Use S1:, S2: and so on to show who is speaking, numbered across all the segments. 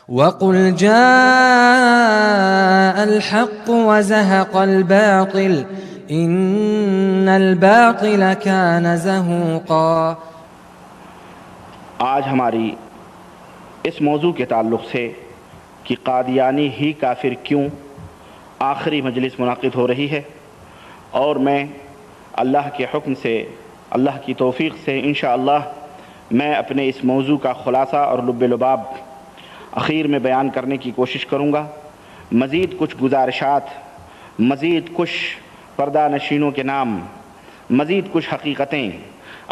S1: وَقُلْ جَاءَ الْحَقُّ وَزَهَقَ الْبَاطِلُ إِنَّ الْبَاطِلَ كَانَ زَهُوقًا۔
S2: آج ہماری اس موضوع کے تعلق سے کہ قادیانی ہی کافر کیوں آخری مجلس منعقد ہو رہی ہے، اور میں اللہ کے حکم سے، اللہ کی توفیق سے انشاءاللہ میں اپنے اس موضوع کا خلاصہ اور لب لباب اخیر میں بیان کرنے کی کوشش کروں گا۔ مزید کچھ گزارشات، مزید کچھ پردہ نشینوں کے نام، مزید کچھ حقیقتیں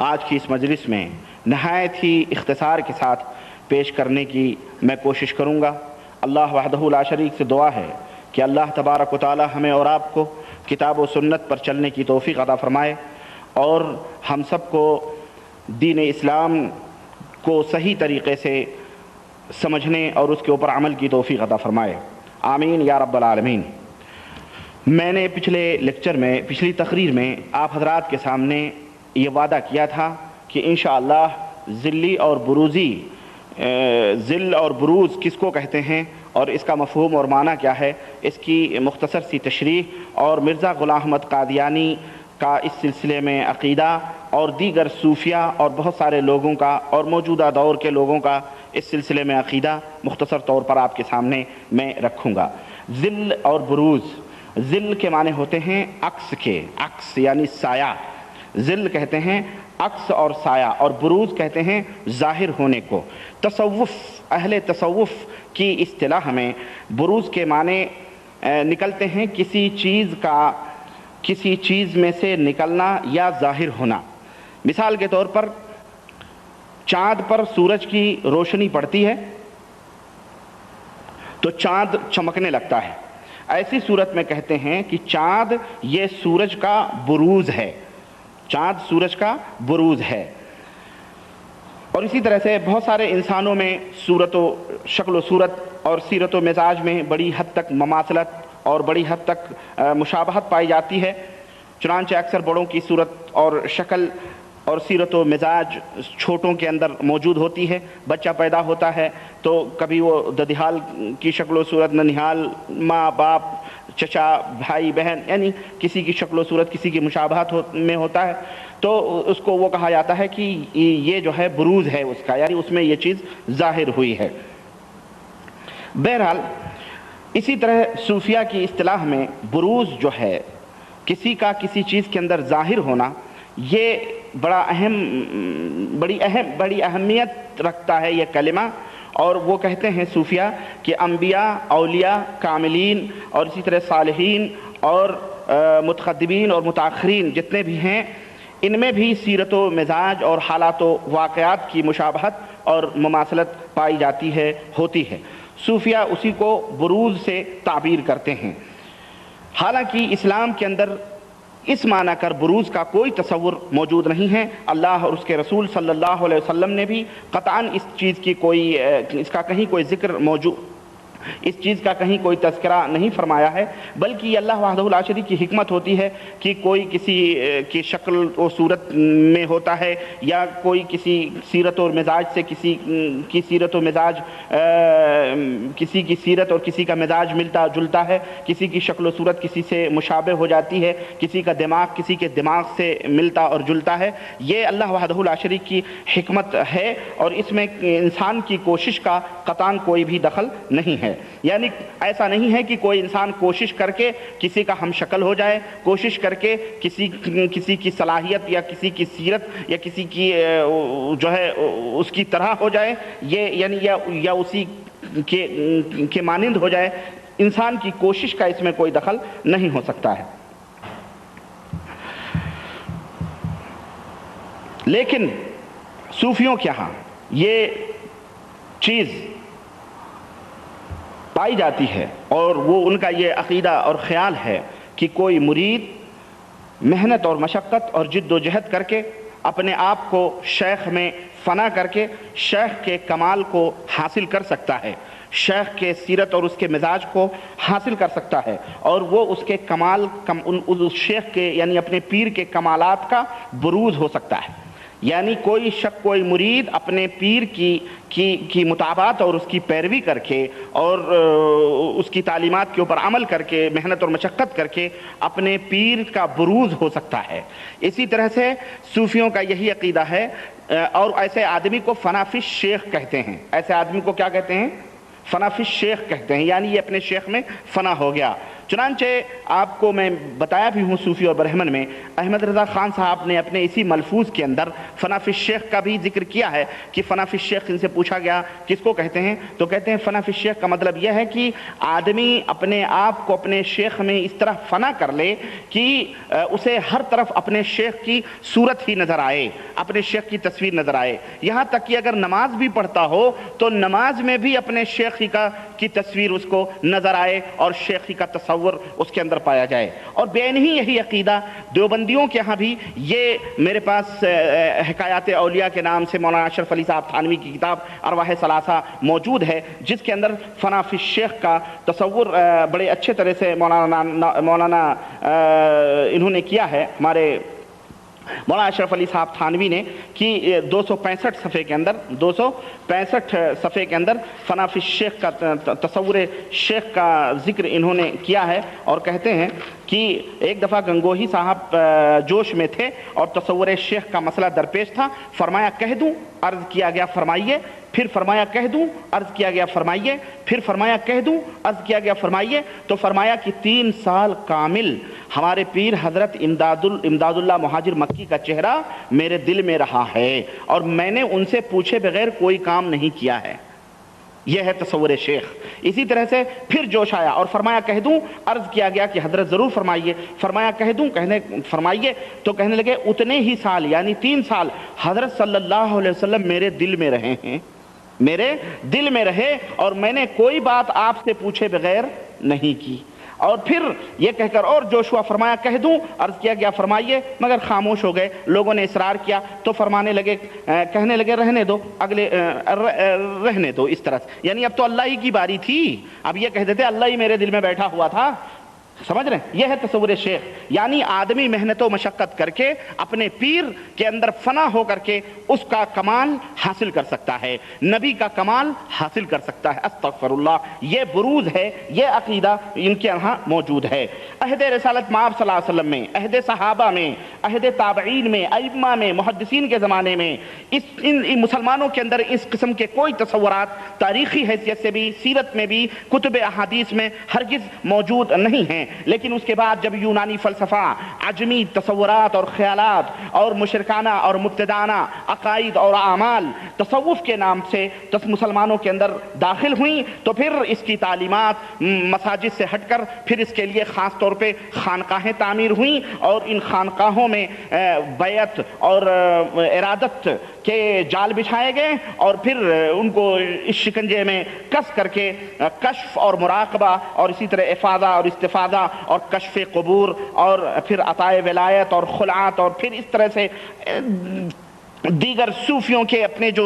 S2: آج کی اس مجلس میں نہایت ہی اختصار کے ساتھ پیش کرنے کی میں کوشش کروں گا۔ اللہ وحدہ لا شریک سے دعا ہے کہ اللہ تبارک و تعالی ہمیں اور آپ کو کتاب و سنت پر چلنے کی توفیق عطا فرمائے، اور ہم سب کو دین اسلام کو صحیح طریقے سے سمجھنے اور اس کے اوپر عمل کی توفیق عطا فرمائے، آمین یا رب العالمین۔ میں نے پچھلی تقریر میں آپ حضرات کے سامنے یہ وعدہ کیا تھا کہ انشاءاللہ ذل اور بروز کس کو کہتے ہیں اور اس کا مفہوم اور معنی کیا ہے، اس کی مختصر سی تشریح، اور مرزا غلام احمد قادیانی کا اس سلسلے میں عقیدہ، اور دیگر صوفیہ اور بہت سارے لوگوں کا اور موجودہ دور کے لوگوں کا اس سلسلے میں عقیدہ مختصر طور پر آپ کے سامنے میں رکھوں گا۔ ذل اور بروز، ذل کے معنی ہوتے ہیں عکس یعنی سایہ، ذل کہتے ہیں عکس اور سایہ، اور بروز کہتے ہیں ظاہر ہونے کو۔ اہل تصوف کی اصطلاح میں بروز کے معنی نکلتے ہیں کسی چیز میں سے نکلنا یا ظاہر ہونا۔ مثال کے طور پر چاند پر سورج کی روشنی پڑتی ہے تو چاند چمکنے لگتا ہے، ایسی صورت میں کہتے ہیں کہ چاند یہ سورج کا بروز ہے، چاند سورج کا بروز ہے۔ اور اسی طرح سے بہت سارے انسانوں میں شکل و صورت اور سیرت و مزاج میں بڑی حد تک مماثلت اور بڑی حد تک مشابہت پائی جاتی ہے، چنانچہ اکثر بڑوں کی صورت اور شکل اور سیرت و مزاج چھوٹوں کے اندر موجود ہوتی ہے۔ بچہ پیدا ہوتا ہے تو کبھی وہ ددیحال کی شکل و صورت، ننیحال، ماں باپ، چچا، بھائی بہن، یعنی کسی کی شکل و صورت کسی کی مشابہت میں ہوتا ہے، تو اس کو وہ کہا جاتا ہے کہ یہ جو ہے بروز ہے اس کا، یعنی اس میں یہ چیز ظاہر ہوئی ہے۔ بہرحال اسی طرح صوفیہ کی اصطلاح میں بروز جو ہے کسی کا کسی چیز کے اندر ظاہر ہونا، یہ بڑی اہمیت رکھتا ہے یہ کلمہ، اور وہ کہتے ہیں صوفیہ کہ انبیاء، اولیاء، کاملین اور اسی طرح صالحین اور متقدمین اور متاخرین جتنے بھی ہیں، ان میں بھی سیرت و مزاج اور حالات و واقعات کی مشابہت اور مماثلت پائی جاتی ہے، ہوتی ہے۔ صوفیہ اسی کو بروز سے تعبیر کرتے ہیں، حالانکہ اسلام کے اندر اس معنی کر بروز کا کوئی تصور موجود نہیں ہے۔ اللہ اور اس کے رسول صلی اللہ علیہ وسلم نے بھی قطعاً اس کا کہیں کوئی ذکر موجود، اس چیز کا کہیں کوئی تذکرہ نہیں فرمایا ہے، بلکہ یہ اللہ وحدہ لا شریک کی حکمت ہوتی ہے کہ کوئی کسی کی شکل و صورت میں ہوتا ہے، یا کوئی کسی سیرت اور مزاج سے کسی کی سیرت و مزاج، کسی کی سیرت اور کسی کا مزاج ملتا جلتا ہے، کسی کی شکل و صورت کسی سے مشابہ ہو جاتی ہے، کسی کا دماغ کسی کے دماغ سے ملتا اور جلتا ہے۔ یہ اللہ وحدہ لا شریک کی حکمت ہے، اور اس میں انسان کی کوشش کا قطعاً کوئی بھی دخل نہیں ہے۔ یعنی ایسا نہیں ہے کہ کوئی انسان کوشش کر کے کسی کا ہم شکل ہو جائے، کوشش کر کے کسی کی صلاحیت یا کسی کی سیرت یا کسی کی جو ہے اس کی طرح ہو جائے، یہ یعنی یا اسی کے مانند ہو جائے۔ انسان کی کوشش کا اس میں کوئی دخل نہیں ہو سکتا ہے۔ لیکن صوفیوں کے ہاں یہ چیز پائی جاتی ہے، اور وہ ان کا یہ عقیدہ اور خیال ہے کہ کوئی مرید محنت اور مشقت اور جد و جہد کر کے اپنے آپ کو شیخ میں فنا کر کے شیخ کے کمال کو حاصل کر سکتا ہے، شیخ کے سیرت اور اس کے مزاج کو حاصل کر سکتا ہے، اور وہ اس کے کمال اس شیخ کے یعنی اپنے پیر کے کمالات کا بروز ہو سکتا ہے۔ یعنی کوئی شخص کوئی مرید اپنے پیر کی مطابقت اور اس کی پیروی کر کے اور اس کی تعلیمات کے اوپر عمل کر کے محنت اور مشقت کر کے اپنے پیر کا بروز ہو سکتا ہے۔ اسی طرح سے صوفیوں کا یہی عقیدہ ہے، اور ایسے آدمی کو فنا فی الشیخ کہتے ہیں۔ ایسے آدمی کو کیا کہتے ہیں؟ فنا فی الشیخ کہتے ہیں، یعنی یہ اپنے شیخ میں فنا ہو گیا۔ چنانچہ آپ کو میں بتایا بھی ہوں صوفی اور برہمن میں احمد رضا خان صاحب نے اپنے اسی ملفوظ کے اندر فنا فی الشیخ کا بھی ذکر کیا ہے کہ فنا فی الشیخ ان سے پوچھا گیا کس کو کہتے ہیں، تو کہتے ہیں فنا فی الشیخ کا مطلب یہ ہے کہ آدمی اپنے آپ کو اپنے شیخ میں اس طرح فنا کر لے کہ اسے ہر طرف اپنے شیخ کی صورت ہی نظر آئے، اپنے شیخ کی تصویر نظر آئے، یہاں تک کہ اگر نماز بھی پڑھتا ہو تو نماز میں بھی اپنے شیخ کی تصویر اس کو نظر آئے اور شیخی کا تصور اس کے اندر پایا جائے۔ اور بین ہی یہی عقیدہ دیوبندیوں کے ہاں بھی، یہ میرے پاس حکایات اولیاء کے نام سے مولانا اشرف علی صاحب تھانوی کی کتاب ارواح ثلاثہ موجود ہے، جس کے اندر فنا فی الشیخ کا تصور بڑے اچھے طرح سے مولانا انہوں نے کیا ہے، ہمارے مولانا اشرف علی صاحب تھانوی نے، کہ 265 صفحے کے اندر فنا فی الشیخ کا تصور شیخ کا ذکر انہوں نے کیا ہے، اور کہتے ہیں کہ ایک دفعہ گنگوہی صاحب جوش میں تھے اور تصور شیخ کا مسئلہ درپیش تھا، فرمایا کہہ دوں؟ عرض کیا گیا فرمائیے، پھر فرمایا کہہ دوں؟ عرض کیا گیا فرمائیے، پھر فرمایا کہہ دوں؟ عرض کیا گیا فرمائیے۔ تو فرمایا کہ 3 سال کامل ہمارے پیر حضرت امداد اللہ مہاجر مکی کا چہرہ میرے دل میں رہا ہے اور میں نے ان سے پوچھے بغیر کوئی کام نہیں کیا ہے۔ یہ ہے تصور شیخ۔ اسی طرح سے پھر جوش آیا اور فرمایا کہہ دوں؟ عرض کیا گیا کہ حضرت ضرور فرمائیے، فرمایا کہہ دوں؟ فرمائیے۔ تو کہنے لگے اتنے ہی سال یعنی 3 سال حضرت صلی اللہ علیہ وسلم میرے دل میں رہے ہیں، میرے دل میں رہے اور میں نے کوئی بات آپ سے پوچھے بغیر نہیں کی۔ اور پھر یہ کہہ کر اور جوش ہوا، فرمایا کہہ دوں؟ عرض کیا گیا فرمائیے، مگر خاموش ہو گئے۔ لوگوں نے اصرار کیا تو فرمانے لگے، کہنے لگے رہنے دو، رہنے دو اس طرح سے، یعنی اب تو اللہ ہی کی باری تھی، اب یہ کہہ دیتے اللہ ہی میرے دل میں بیٹھا ہوا تھا۔ سمجھ رہے ہیں؟ یہ ہے تصور شیخ، یعنی آدمی محنت و مشقت کر کے اپنے پیر کے اندر فنا ہو کر کے اس کا کمال حاصل کر سکتا ہے، نبی کا کمال حاصل کر سکتا ہے۔ استغفر اللہ، یہ بروز ہے، یہ عقیدہ ان کے یہاں موجود ہے۔ عہد رسالت مآب صلی اللہ علیہ وسلم میں، عہد صحابہ میں، عہد تابعین میں، ائمہ میں، محدثین کے زمانے میں ان مسلمانوں کے اندر اس قسم کے کوئی تصورات تاریخی حیثیت سے بھی، سیرت میں بھی، کتب احادیث میں ہرگز موجود نہیں ہیں۔ لیکن اس کے بعد جب یونانی فلسفہ عجمی تصورات اور خیالات اور مشرکانہ اور مبتدعانہ عقائد اور اعمال تصوف کے نام سے مسلمانوں کے اندر داخل ہوئیں، تو پھر اس کی تعلیمات مساجد سے ہٹ کر پھر اس کے لیے خاص طور پہ خانقاہیں تعمیر ہوئیں، اور ان خانقاہوں میں بیعت اور ارادت کے جال بچھائے گئے، اور پھر ان کو اس شکنجے میں کس کر کے کشف اور مراقبہ اور اسی طرح افادہ اور استفادہ اور کشف قبور اور پھر عطائے ولایت اور خلعات اور پھر اس طرح سے دیگر صوفیوں کے اپنے جو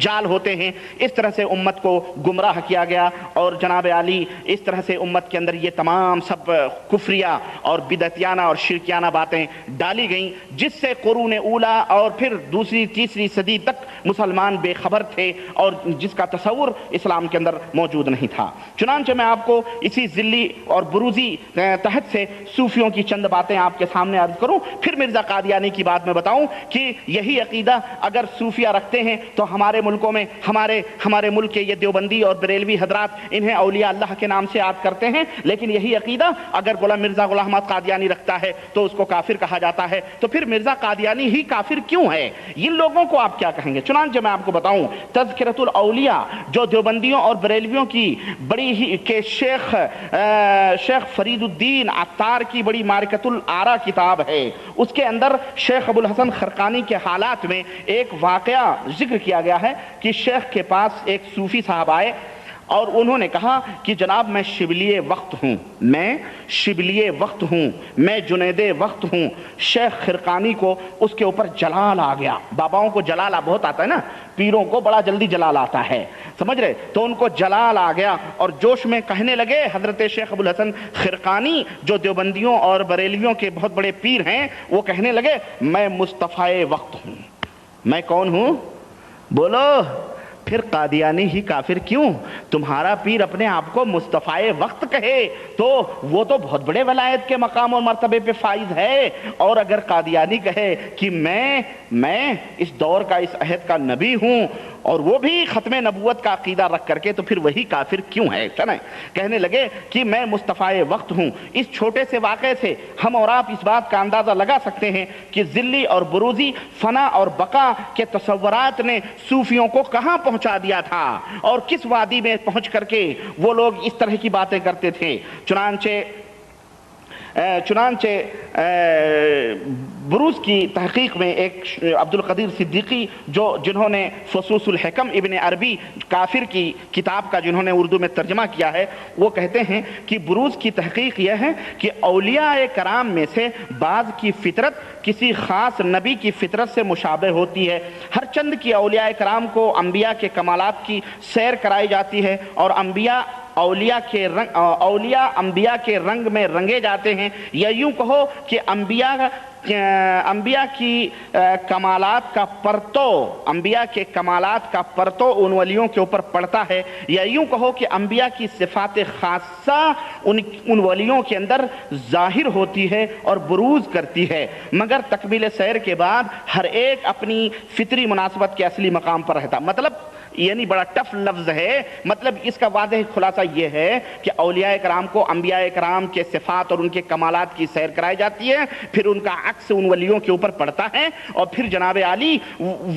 S2: جال ہوتے ہیں، اس طرح سے امت کو گمراہ کیا گیا، اور جناب علی اس طرح سے امت کے اندر یہ تمام سب کفریہ اور بدعتیانہ اور شرکیانہ باتیں ڈالی گئیں، جس سے قرون اولا اور پھر دوسری تیسری صدی تک مسلمان بے خبر تھے اور جس کا تصور اسلام کے اندر موجود نہیں تھا۔ چنانچہ میں آپ کو اسی ذلی اور بروزی تحت سے صوفیوں کی چند باتیں آپ کے سامنے عرض کروں، پھر مرزا قادیانی کی بات میں بتاؤں کہ یہی عقیدہ اگر صوفیہ رکھتے ہیں تو ہمارے ملکوں میں ہمارے ملک کے یہ دیوبندی اور بریلوی حضرات انہیں اولیاء اللہ کے نام سے یاد کرتے ہیں، لیکن یہی عقیدہ اگر مرزا غلام احمد قادیانی رکھتا ہے تو اس کو کافر کہا جاتا ہے۔ تو پھر مرزا قادیانی ہی کافر کیوں ہے؟ ان لوگوں کو آپ کیا کہیں گے؟ چنانچہ میں آپ کو بتاؤں، تذکرۃ الاولیاء جو دیوبندیوں اور بریلویوں کی بڑی ہی کہ شیخ فرید الدین عطار کی بڑی معرکۃ الآراء کتاب ہے، اس کے اندر شیخ ابو الحسن خرقانی کے حالات میں ایک واقعہ ذکر کیا گیا ہے کہ شیخ کے پاس ایک صوفی صاحب آئے اور انہوں نے کہا کہ جناب میں شبلی وقت ہوں، میں جنید وقت ہوں۔ شیخ خرقانی کو اس کے اوپر جلال آ گیا، باباؤں کو جلال بہت آتا ہے نا، پیروں کو بڑا جلدی جلال آتا ہے، سمجھ رہے؟ تو ان کو جلال آ گیا اور جوش میں کہنے لگے، حضرت شیخ ابو الحسن خرقانی جو دیوبندیوں اور بریلویوں کے بہت بڑے پیر ہیں، وہ کہنے لگے میں مصطفی وقت ہوں، میں کون ہوں؟ بولو، پھر قادیانی ہی کافر کیوں؟ تمہارا پیر اپنے آپ کو مصطفیٰ وقت کہے تو وہ تو بہت بڑے ولایت کے مقام اور مرتبے پہ فائز ہے، اور اگر قادیانی کہے کہ میں اس دور کا، اس عہد کا نبی ہوں، اور وہ بھی ختم نبوت کا عقیدہ رکھ کر کے، تو پھر وہی کافر کیوں ہے؟ چلیں کہنے لگے کہ میں مصطفیٰ وقت ہوں۔ اس چھوٹے سے واقعے سے ہم اور آپ اس بات کا اندازہ لگا سکتے ہیں کہ ذلی اور بروزی، فنا اور بقا کے تصورات نے صوفیوں کو کہاں پہنچا دیا تھا، اور کس وادی میں پہنچ کر کے وہ لوگ اس طرح کی باتیں کرتے تھے۔ چنانچہ بروز کی تحقیق میں ایک عبد القدیر صدیقی جنہوں نے فصوص الحکم ابن عربی کافر کی کتاب کا جنہوں نے اردو میں ترجمہ کیا ہے، وہ کہتے ہیں کہ بروز کی تحقیق یہ ہے کہ اولیاء کرام میں سے بعض کی فطرت کسی خاص نبی کی فطرت سے مشابہ ہوتی ہے۔ ہر چند کی اولیاء کرام کو انبیاء کے کمالات کی سیر کرائی جاتی ہے، اور اولیاء انبیاء کے رنگ میں رنگے جاتے ہیں، یا یوں کہو کہ انبیاء کی کمالات کا پرتو ان ولیوں کے اوپر پڑتا ہے، یا یوں کہو کہ انبیاء کی صفات خاصہ ان ولیوں کے اندر ظاہر ہوتی ہے اور بروز کرتی ہے، مگر تکمیل سیر کے بعد ہر ایک اپنی فطری مناسبت کے اصلی مقام پر رہتا۔ مطلب یعنی بڑا ٹف لفظ ہے، مطلب اس کا واضح خلاصہ یہ ہے کہ اولیاء کرام کو انبیاء کرام کے صفات اور ان کے کمالات کی سیر کرائی جاتی ہے، پھر ان کا عکس ان ولیوں کے اوپر پڑتا ہے، اور پھر جناب عالی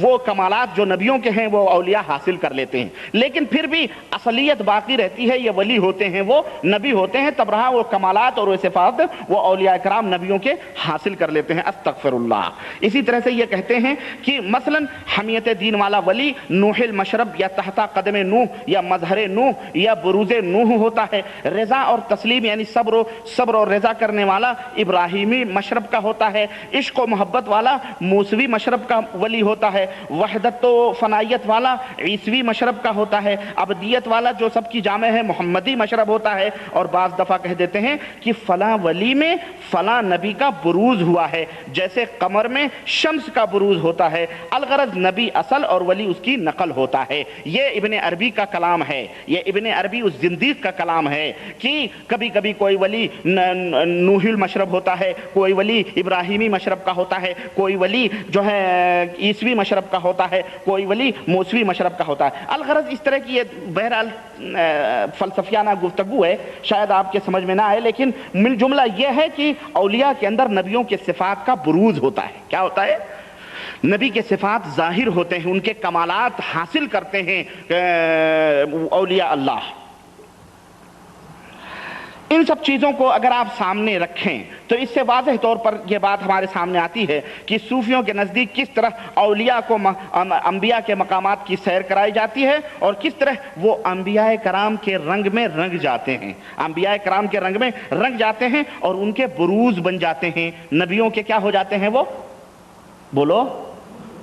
S2: وہ کمالات جو نبیوں کے ہیں وہ اولیاء حاصل کر لیتے ہیں، لیکن پھر بھی اصلیت باقی رہتی ہے، یہ ولی ہوتے ہیں، وہ نبی ہوتے ہیں، تب رہا وہ کمالات اور وہ صفات وہ اولیاء کرام نبیوں کے حاصل کر لیتے ہیں۔ استغفر اللہ۔ اسی طرح سے یہ کہتے ہیں کہ مثلا حمیت دین والا ولی نوح المشرب یا تحت قدم نوح یا مظہر نوح یا بروز نوح ہوتا ہے۔ رضا اور تسلیم یعنی صبر اور رضا کرنے والا ابراہیمی مشرب کا ہوتا ہے۔ عشق و محبت والا موسوی مشرب کا ولی ہوتا ہے۔ وحدت و فنائیت والا عیسوی مشرب کا ہوتا ہے۔ ابدیت والا جو سب کی جامع ہے محمدی مشرب ہوتا ہے۔ اور بعض دفعہ کہہ دیتے ہیں کہ فلاں ولی میں فلاں نبی کا بروز ہوا ہے، جیسے قمر میں شمس کا بروز ہوتا ہے۔ الغرض نبی اصل اور ولی اس کی نقل ہوتا ہے۔ یہ ابن عربی کا کلام ہے، یہ ابن عربی اس زندیق کا کلام ہے کہ کبھی کبھی کوئی ولی نوح المشرب ہوتا ہے، کوئی ولی ابراہیمی مشرب کا ہوتا ہے، کوئی ولی جو ہے عیسوی مشرب کا ہوتا ہے، کوئی ولی موسوی مشرب کا ہوتا ہے۔ الغرض اس طرح کی یہ بہرحال فلسفیانہ گفتگو ہے، شاید آپ کے سمجھ میں نہ آئے، لیکن مل جملہ یہ ہے کہ اولیاء کے اندر نبیوں کے صفات کا بروز ہوتا ہے۔ کیا ہوتا ہے؟ نبی کے صفات ظاہر ہوتے ہیں، ان کے کمالات حاصل کرتے ہیں اولیاء اللہ۔ ان سب چیزوں کو اگر آپ سامنے رکھیں تو اس سے واضح طور پر یہ بات ہمارے سامنے آتی ہے کہ صوفیوں کے نزدیک کس طرح اولیاء کو انبیاء کے مقامات کی سیر کرائی جاتی ہے، اور کس طرح وہ انبیاء کرام کے رنگ میں رنگ جاتے ہیں، انبیاء کرام کے رنگ میں رنگ جاتے ہیں اور ان کے بروز بن جاتے ہیں۔ نبیوں کے کیا ہو جاتے ہیں؟ وہ بولو،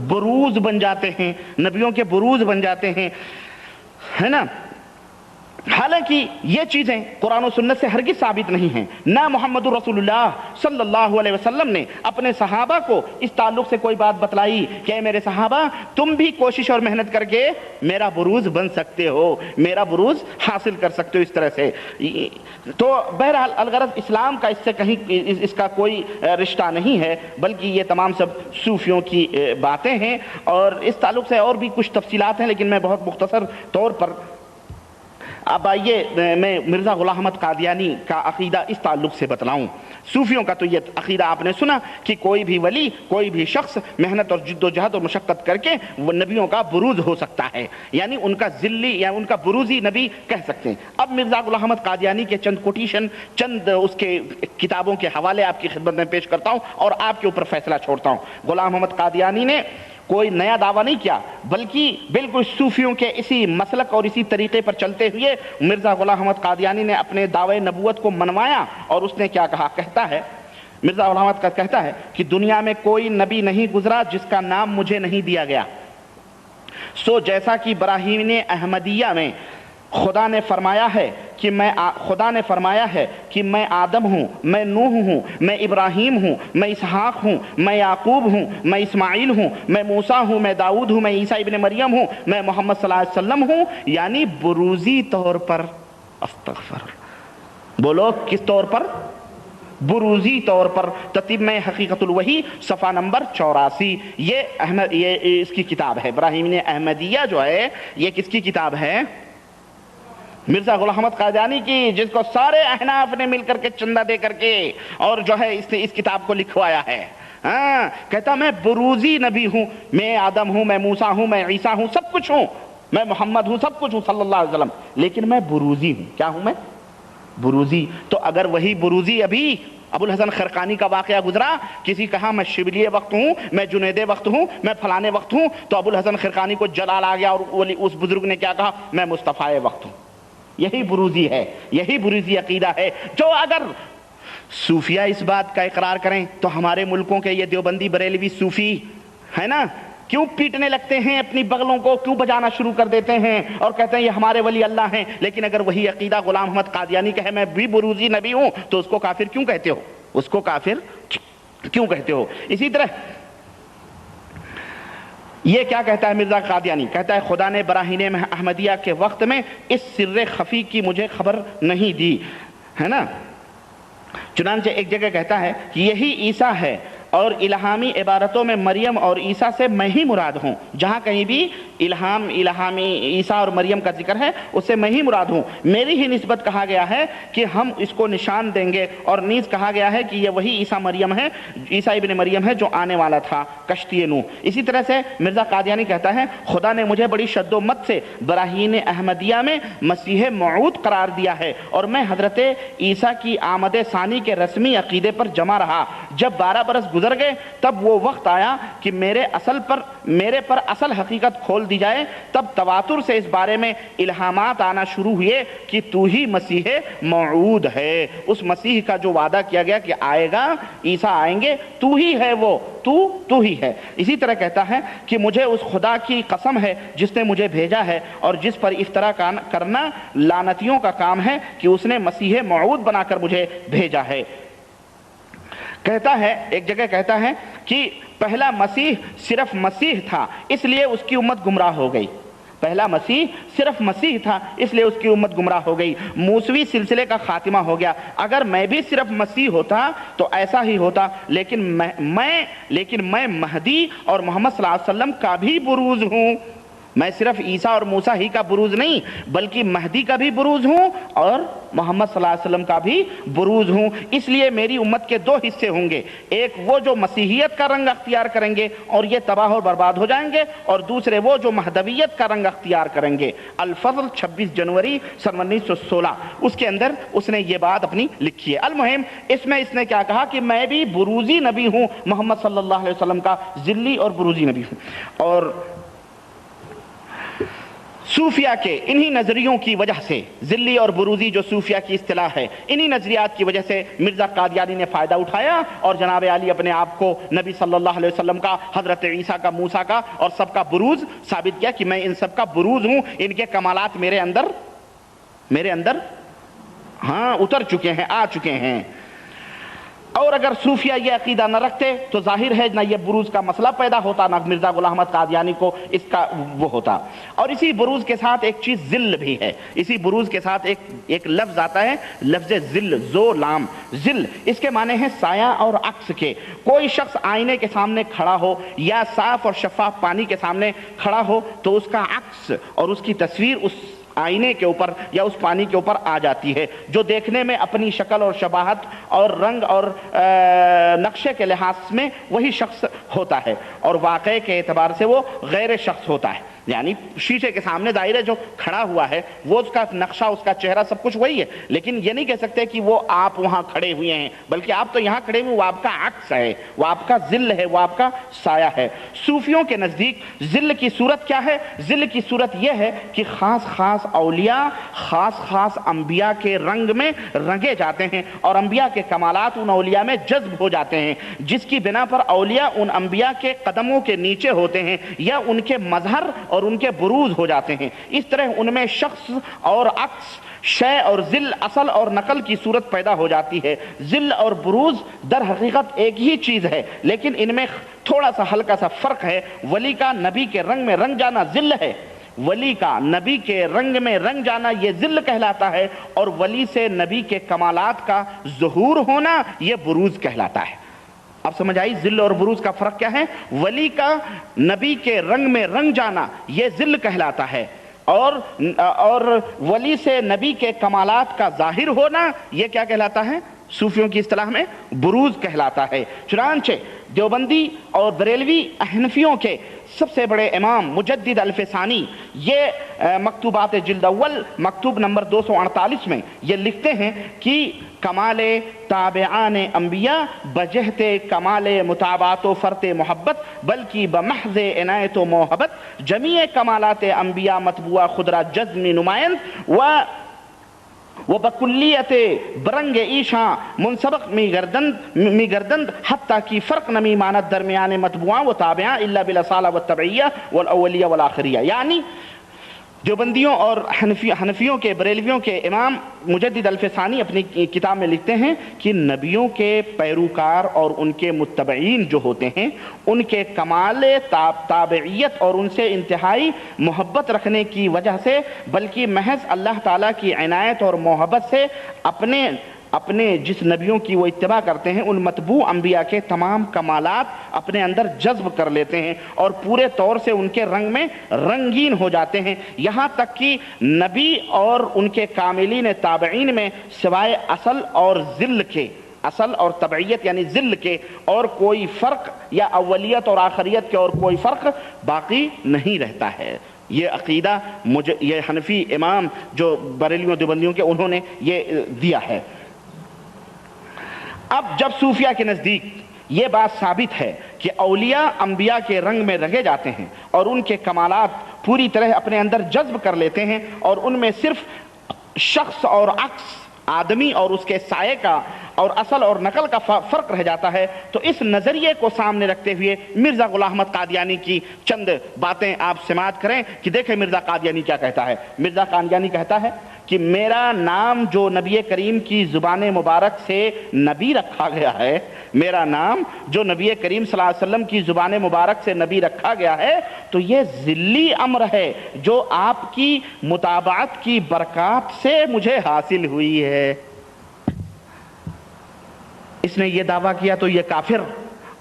S2: بروز بن جاتے ہیں، نبیوں کے بروز بن جاتے ہیں، ہے نا۔ حالانکہ یہ چیزیں قرآن و سنت سے ہرگز ثابت نہیں ہیں، نہ محمد رسول اللہ صلی اللہ علیہ وسلم نے اپنے صحابہ کو اس تعلق سے کوئی بات بتلائی کہ اے میرے صحابہ تم بھی کوشش اور محنت کر کے میرا بروز بن سکتے ہو، میرا بروز حاصل کر سکتے ہو اس طرح سے۔ تو بہرحال الغرض اسلام کا اس سے کہیں اس کا کوئی رشتہ نہیں ہے، بلکہ یہ تمام سب صوفیوں کی باتیں ہیں، اور اس تعلق سے اور بھی کچھ تفصیلات ہیں، لیکن میں بہت مختصر طور پر اب آئیے میں مرزا غلام احمد قادیانی کا عقیدہ اس تعلق سے بتلاؤں۔ صوفیوں کا تو یہ عقیدہ آپ نے سنا کہ کوئی بھی ولی، کوئی بھی شخص محنت اور جد و جہد اور مشقت کر کے وہ نبیوں کا بروز ہو سکتا ہے، یعنی ان کا ذلی یا ان کا بروزی نبی کہہ سکتے ہیں۔ اب مرزا غلام احمد قادیانی کے چند کوٹیشن، چند اس کے کتابوں کے حوالے آپ کی خدمت میں پیش کرتا ہوں اور آپ کے اوپر فیصلہ چھوڑتا ہوں۔ غلام احمد قادیانی نے کوئی نیا دعویٰ نہیں کیا، بلکہ بالکل صوفیوں کے اسی مسلک اور اسی طریقے پر چلتے ہوئے مرزا غلام احمد قادیانی نے اپنے دعوے نبوت کو منوایا، اور اس نے کیا کہا؟ کہتا ہے مرزا غلام احمد کہتا ہے کہ دنیا میں کوئی نبی نہیں گزرا جس کا نام مجھے نہیں دیا گیا، سو جیسا کہ براہین احمدیہ میں خدا نے فرمایا ہے کہ کہ خدا نے فرمایا ہے کہ میں آدم ہوں، میں نوح ہوں، میں ابراہیم ہوں، میں اسحاق ہوں، میں یعقوب ہوں، میں اسماعیل ہوں، میں موسیٰ ہوں، میں داؤد ہوں، میں عیسیٰ ابن مریم ہوں، میں محمد صلی اللہ علیہ وسلم ہوں، یعنی بروزی طور پر، استغفر، بولو کس طور پر؟ بروزی طور پر۔ ترتیب میں حقیقت الوحی صفحہ نمبر 84، یہ اس کی کتاب ہے، ابراہیمیہ احمدیہ جو ہے یہ کس کی کتاب ہے؟ مرزا غلام احمد قادیانی کی، جس کو سارے احناف نے مل کر کے چندہ دے کر کے اور جو ہے اس نے اس کتاب کو لکھوایا ہے۔ ہاں، کہتا میں بروزی نبی ہوں، میں آدم ہوں، میں موسیٰ ہوں، میں عیسیٰ ہوں، سب کچھ ہوں، میں محمد ہوں، سب کچھ ہوں صلی اللہ علیہ وسلم، لیکن میں بروزی ہوں۔ کیا ہوں میں؟ بروزی۔ تو اگر وہی بروزی ابھی ابو الحسن خرقانی کا واقعہ گزرا، کسی کہا میں شبلی وقت ہوں، میں جنید وقت ہوں، میں فلانے وقت ہوں، تو ابو الحسن خرقانی کو جلال آ گیا اور اس بزرگ نے کیا کہا؟ میں مصطفیٰ وقت ہوں۔ یہی بروزی ہے، یہی بروزی عقیدہ ہے۔ جو اگر صوفیہ اس بات کا اقرار کریں تو ہمارے ملکوں کے یہ دیوبندی بریلوی صوفی ہے نا، کیوں پیٹنے لگتے ہیں، اپنی بغلوں کو کیوں بجانا شروع کر دیتے ہیں اور کہتے ہیں یہ ہمارے ولی اللہ ہیں؟ لیکن اگر وہی عقیدہ غلام احمد قادیانی کہے میں بھی بروزی نبی ہوں، تو اس کو کافر کیوں کہتے ہو؟ اس کو کافر کیوں کہتے ہو؟ اسی طرح یہ کیا کہتا ہے مرزا قادیانی؟ کہتا ہے خدا نے براہین احمدیہ کے وقت میں اس سر خفی کی مجھے خبر نہیں دی، ہے نا۔ چنانچہ ایک جگہ کہتا ہے کہ یہی عیسیٰ ہے، اور الہامی عبارتوں میں مریم اور عیسیٰ سے میں ہی مراد ہوں۔ جہاں کہیں بھی الہامی عیسیٰ اور مریم کا ذکر ہے، اس سے میں ہی مراد ہوں۔ میری ہی نسبت کہا گیا ہے کہ ہم اس کو نشان دیں گے، اور نیز کہا گیا ہے کہ یہ وہی عیسیٰ ابن مریم ہے جو آنے والا تھا کشتی نوح۔ اسی طرح سے مرزا قادیانی کہتا ہے خدا نے مجھے بڑی شد و مت سے براہین احمدیہ میں مسیح موعود قرار دیا ہے، اور میں حضرت عیسیٰ کی آمد ثانی کے رسمی عقیدے پر جمع رہا۔ جب 12 برس گزر گئے تب وہ وقت آیا کہ میرے پر اصل حقیقت کھول دی جائے۔ تب تواتر سے اس بارے میں الہامات آنا شروع ہوئے کہ تو ہی مسیح موعود ہے، اس مسیح کا جو وعدہ کیا گیا کہ آئے گا، عیسیٰ آئیں گے، تو ہی ہے وہ، تو ہی ہے۔ اسی طرح کہتا ہے کہ مجھے اس خدا کی قسم ہے جس نے مجھے بھیجا ہے اور جس پر افطرا کرنا لعنتیوں کا کام ہے، کہ اس نے مسیح موعود بنا کر مجھے بھیجا ہے۔ کہتا ہے ایک جگہ کہتا ہے کہ پہلا مسیح صرف مسیح تھا، اس لیے اس کی امت گمراہ ہو گئی۔ پہلا مسیح صرف مسیح تھا، اس لیے اس کی امت گمراہ ہو گئی۔ موسوی سلسلے کا خاتمہ ہو گیا۔ اگر میں بھی صرف مسیح ہوتا تو ایسا ہی ہوتا، لیکن میں مہدی اور محمد صلی اللہ علیہ وسلم کا بھی بروز ہوں۔ میں صرف عیسیٰ اور موسیٰ ہی کا بروز نہیں، بلکہ مہدی کا بھی بروز ہوں اور محمد صلی اللہ علیہ وسلم کا بھی بروز ہوں۔ اس لیے میری امت کے 2 حصے ہوں گے، ایک وہ جو مسیحیت کا رنگ اختیار کریں گے اور یہ تباہ و برباد ہو جائیں گے، اور دوسرے وہ جو مہدویت کا رنگ اختیار کریں گے۔ الفضل 26 جنوری سن 1916، اس کے اندر اس نے یہ بات اپنی لکھی ہے۔ المہم اس میں اس نے کیا کہا کہ میں بھی بروزی نبی ہوں، محمد صلی اللہ علیہ وسلم کا ذلی اور بروزی نبی ہوں۔ اور صوفیہ کے انہی نظریوں کی وجہ سے، ذلی اور بروزی جو صوفیہ کی اصطلاح ہے، انہی نظریات کی وجہ سے مرزا قادیانی نے فائدہ اٹھایا اور جناب علی اپنے آپ کو نبی صلی اللہ علیہ وسلم کا، حضرت عیسیٰ کا، موسیٰ کا اور سب کا بروز ثابت کیا کہ میں ان سب کا بروز ہوں، ان کے کمالات میرے اندر اتر چکے ہیں، آ چکے ہیں۔ اور اگر صوفیہ یہ عقیدہ نہ رکھتے تو ظاہر ہے نہ یہ بروز کا مسئلہ پیدا ہوتا، نہ مرزا غلام احمد قادیانی کو اس کا وہ ہوتا۔ اور اسی بروز کے ساتھ ایک چیز ذل بھی ہے، اسی بروز کے ساتھ ایک لفظ آتا ہے، لفظ ذل، ذو لام ذل، اس کے معنی ہے سایہ اور عکس کے۔ کوئی شخص آئینے کے سامنے کھڑا ہو یا صاف اور شفاف پانی کے سامنے کھڑا ہو تو اس کا عکس اور اس کی تصویر اس آئینے کے اوپر یا اس پانی کے اوپر آ جاتی ہے، جو دیکھنے میں اپنی شکل اور شباہت اور رنگ اور نقشے کے لحاظ میں وہی شخص ہوتا ہے، اور واقعے کے اعتبار سے وہ غیر شخص ہوتا ہے۔ یعنی شیشے کے سامنے ظاہر ہے جو کھڑا ہوا ہے وہ اس کا نقشہ، اس کا چہرہ، سب کچھ وہی ہے، لیکن یہ نہیں کہہ سکتے کہ وہ آپ وہاں کھڑے ہوئے ہیں، بلکہ آپ تو یہاں کھڑے ہوئے، وہ آپ کا عکس ہے، وہ آپ کا ذل ہے، وہ آپ کا سایہ ہے۔ صوفیوں کے نزدیک ذل کی صورت کیا ہے؟ ذل کی صورت یہ ہے کہ خاص خاص اولیاء خاص انبیاء کے رنگ میں رنگے جاتے ہیں، اور انبیاء کے کمالات ان اولیاء میں جذب ہو جاتے ہیں، جس کی بنا پر اولیاء ان انبیاء کے قدموں کے نیچے ہوتے ہیں یا ان کے مظہر اور ان کے بروز ہو جاتے ہیں۔ اس طرح ان میں شخص اور عکس، شے اور ذل، اصل اور نقل کی صورت پیدا ہو جاتی ہے۔ ذل اور بروز در حقیقت ایک ہی چیز ہے، لیکن ان میں تھوڑا سا ہلکا سا فرق ہے۔ ولی کا نبی کے رنگ میں رنگ جانا ذل ہے، ولی کا نبی کے رنگ میں رنگ جانا یہ ذل کہلاتا ہے، اور ولی سے نبی کے کمالات کا ظہور ہونا یہ بروز کہلاتا ہے۔ اب سمجھ آئی ذل اور بروز کا فرق کیا ہے؟ ولی کا نبی کے رنگ میں رنگ جانا یہ ذل کہلاتا ہے، اور ولی سے نبی کے کمالات کا ظاہر ہونا یہ کیا کہلاتا ہے؟ صوفیوں کی اصطلاح میں بروز کہلاتا ہے۔ چنانچہ دیوبندی اور بریلوی حنفیوں کے سب سے بڑے امام مجدد الفسانی یہ مکتوبات جلد اول مکتوب نمبر 248 میں یہ لکھتے ہیں کہ کمال تابعان انبیاء بجہت کمال متابعت و فرط محبت بلکہ بمحض عنایت و محبت جمیع کمالات انبیاء مطبوعہ خدرہ جزم نمائند و بکلیت برنگ ایشاں منسبق می گردند حتیٰ کی فرق نمی ماند درمیان مطبوعاں و تابعاں الا بالاصالہ والتبعیہ والاولیہ والآخریہ۔ یعنی دیوبندیوں اور حنفیوں کے بریلویوں کے امام مجدد الفسانی اپنی کتاب میں لکھتے ہیں کہ نبیوں کے پیروکار اور ان کے متبعین جو ہوتے ہیں ان کے کمال تابعیت اور ان سے انتہائی محبت رکھنے کی وجہ سے بلکہ محض اللہ تعالیٰ کی عنایت اور محبت سے اپنے جس نبیوں کی وہ اتباع کرتے ہیں ان مطبوع انبیاء کے تمام کمالات اپنے اندر جذب کر لیتے ہیں اور پورے طور سے ان کے رنگ میں رنگین ہو جاتے ہیں، یہاں تک کہ نبی اور ان کے کاملین تابعین میں سوائے اصل اور ذل کے، اصل اور تبعیت یعنی ذل کے اور کوئی فرق یا اولیت اور آخریت کے اور کوئی فرق باقی نہیں رہتا ہے۔ یہ عقیدہ یہ حنفی امام جو بریلیوں دیوبندیوں کے انہوں نے یہ دیا ہے۔ اب جب صوفیہ کے نزدیک یہ بات ثابت ہے کہ اولیاء انبیاء کے رنگ میں رنگے جاتے ہیں اور ان کے کمالات پوری طرح اپنے اندر جذب کر لیتے ہیں اور ان میں صرف شخص اور عکس، آدمی اور اس کے سائے کا اور اصل اور نقل کا فرق رہ جاتا ہے، تو اس نظریے کو سامنے رکھتے ہوئے مرزا غلام احمد قادیانی کی چند باتیں آپ سماعت کریں کہ دیکھیں مرزا قادیانی کیا کہتا ہے۔ مرزا قادیانی کہتا ہے کہ میرا نام جو نبی کریم کی زبان مبارک سے نبی رکھا گیا ہے، میرا نام جو نبی کریم صلی اللہ علیہ وسلم کی زبان مبارک سے نبی رکھا گیا ہے تو یہ ذلی امر ہے جو آپ کی متابعت کی برکات سے مجھے حاصل ہوئی ہے۔ اس نے یہ دعویٰ کیا تو یہ کافر،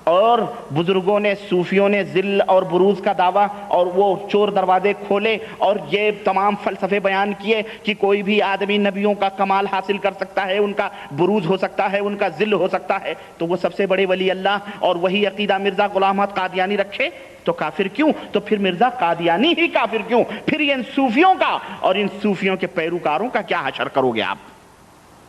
S2: اور بزرگوں نے صوفیوں نے ذل اور بروز کا دعویٰ اور وہ چور دروازے کھولے اور یہ تمام فلسفے بیان کیے کہ کوئی بھی آدمی نبیوں کا کمال حاصل کر سکتا ہے، ان کا بروز ہو سکتا ہے، ان کا ذل ہو سکتا ہے، تو وہ سب سے بڑے ولی اللہ اور وہی عقیدہ مرزا غلام احمد قادیانی رکھے تو کافر کیوں؟ تو پھر مرزا قادیانی ہی کافر کیوں؟ پھر ان صوفیوں کا اور ان صوفیوں کے پیروکاروں کا کیا حشر کرو گے آپ؟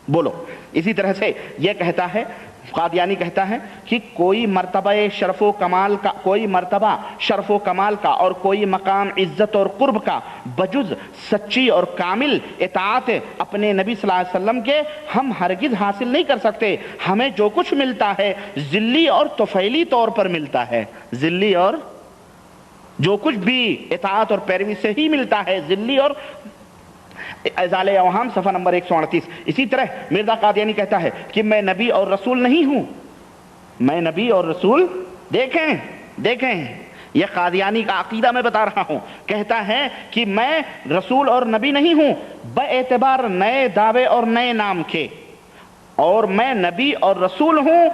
S2: بولو۔ اسی طرح سے یہ کہتا ہے، قادیانی کہتا ہے کہ کوئی مرتبہ شرف و کمال کا، کوئی مرتبہ شرف و کمال کا اور کوئی مقام عزت اور قرب کا بجز سچی اور کامل اطاعت اپنے نبی صلی اللہ علیہ وسلم کے ہم ہرگز حاصل نہیں کر سکتے۔ ہمیں جو کچھ ملتا ہے ذلی اور طفیلی طور پر ملتا ہے، ذلی اور جو کچھ بھی اطاعت اور پیروی سے ہی ملتا ہے، ذلی اور ازالہ اوہام صفحہ نمبر 138۔ اسی طرح مرزا قادیانی کہتا ہے کہ میں نبی اور رسول نہیں ہوں، میں نبی اور رسول، دیکھیں یہ قادیانی کا عقیدہ میں بتا رہا ہوں، کہتا ہے کہ میں رسول اور نبی نہیں ہوں باعتبار نئے دعوے اور نئے نام کے، اور میں نبی اور رسول ہوں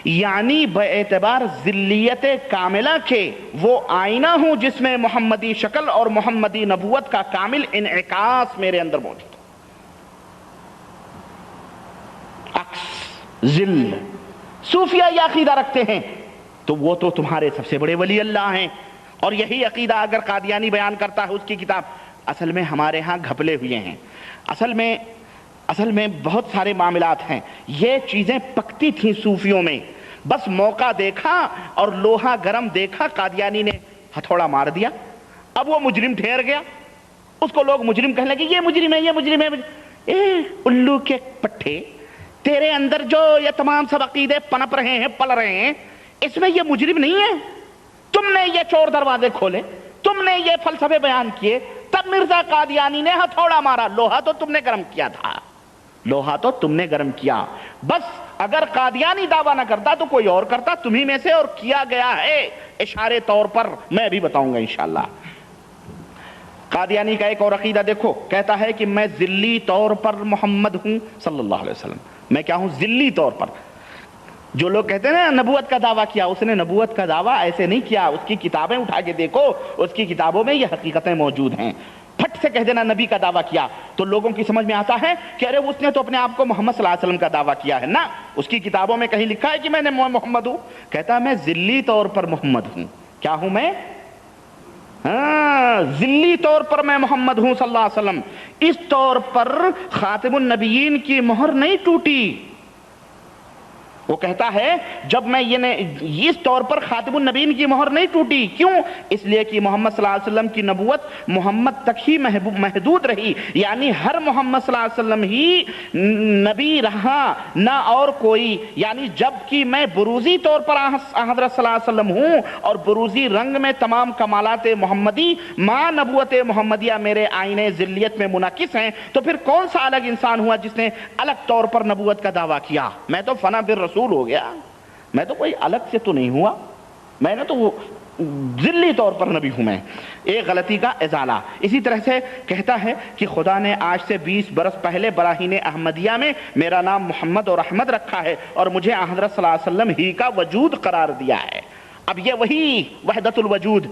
S2: یعنی باعتبار ذلیت کاملہ کے وہ آئینہ ہوں جس میں محمدی شکل اور محمدی نبوت کا کامل انعکاس میرے اندر موجود۔ عکس ذل صوفیہ یہ عقیدہ رکھتے ہیں تو وہ تو تمہارے سب سے بڑے ولی اللہ ہیں، اور یہی عقیدہ اگر قادیانی بیان کرتا ہے اس کی کتاب، اصل میں ہمارے ہاں گھپلے ہوئے ہیں، اصل میں بہت سارے معاملات ہیں، یہ چیزیں پکتی تھیں صوفیوں میں، بس موقع دیکھا اور لوہا گرم دیکھا، قادیانی نے ہتھوڑا مار دیا، اب وہ مجرم ٹھہر گیا، اس کو لوگ مجرم کہنے لگے، یہ مجرم ہے، یہ مجرم ہے۔ الو کے پٹھے، تیرے اندر جو یہ تمام سب عقیدے پنپ رہے ہیں، پل رہے ہیں، اس میں یہ مجرم نہیں ہے؟ تم نے یہ چور دروازے کھولے، تم نے یہ فلسفے بیان کیے، تب مرزا قادیانی نے ہتھوڑا مارا. لوہا تو تم نے گرم کیا تھا، لوہا تو تم نے گرم کیا. بس اگر قادیانی دعویٰ نہ کرتا تو کوئی اور کرتا، تمہیں میں سے، اور کیا گیا ہے اشارے طور پر. میں بھی بتاؤں گا انشاءاللہ. قادیانی کا ایک اور عقیدہ دیکھو، کہتا ہے کہ میں ذلی طور پر محمد ہوں صلی اللہ علیہ وسلم. میں کیا ہوں؟ ذلی طور پر. جو لوگ کہتے ہیں نا نبوت کا دعویٰ کیا، اس نے نبوت کا دعویٰ ایسے نہیں کیا. اس کی کتابیں اٹھا کے دیکھو، اس کی کتابوں میں یہ حقیقتیں موجود ہیں. پھٹ سے کہہ دینا نبی کا دعویٰ کیا تو لوگوں کی سمجھ میں آتا ہے کہ ارے اس نے تو اپنے آپ کو محمد صلی اللہ علیہ وسلم کا دعویٰ کیا ہے نا. اس کی کتابوں میں کہیں لکھا ہے کہ میں نے محمد ہوں؟ کہتا ہے میں ذلی طور پر محمد ہوں. کیا ہوں میں؟ ذلی طور پر میں محمد ہوں صلی اللہ علیہ وسلم. اس طور پر خاتم النبیین کی مہر نہیں ٹوٹی. وہ کہتا ہے جب میں اس طور پر خاتم النبیین کی مہر نہیں ٹوٹی. کیوں؟ اس لیے کہ محمد صلی اللہ علیہ وسلم کی نبوت محمد تک ہی محدود رہی، یعنی ہر محمد صلی اللہ علیہ وسلم ہی نبی رہا، نہ اور کوئی. یعنی جب کہ میں بروزی طور پر حضرت صلی اللہ علیہ وسلم ہوں اور بروزی رنگ میں تمام کمالات محمدی ماں نبوت محمدیہ میرے آئینے ذلیت میں منعکس ہیں، تو پھر کون سا الگ انسان ہوا جس نے الگ طور پر نبوت کا دعویٰ کیا؟ میں تو فنا پھر رسول ہو گیا، میں تو کوئی الگ سے تو نہیں ہوا، میں نے تو وہ ذلی طور پر نبی ہوں. میں ایک غلطی کا ازالہ. اسی طرح سے کہتا ہے کہ خدا نے آج سے 20 برس پہلے براہین احمدیہ میں میرا نام محمد اور احمد رکھا ہے اور مجھے حضرت صلی اللہ علیہ وسلم ہی کا وجود قرار دیا ہے. اب یہ وہی وحدت الوجود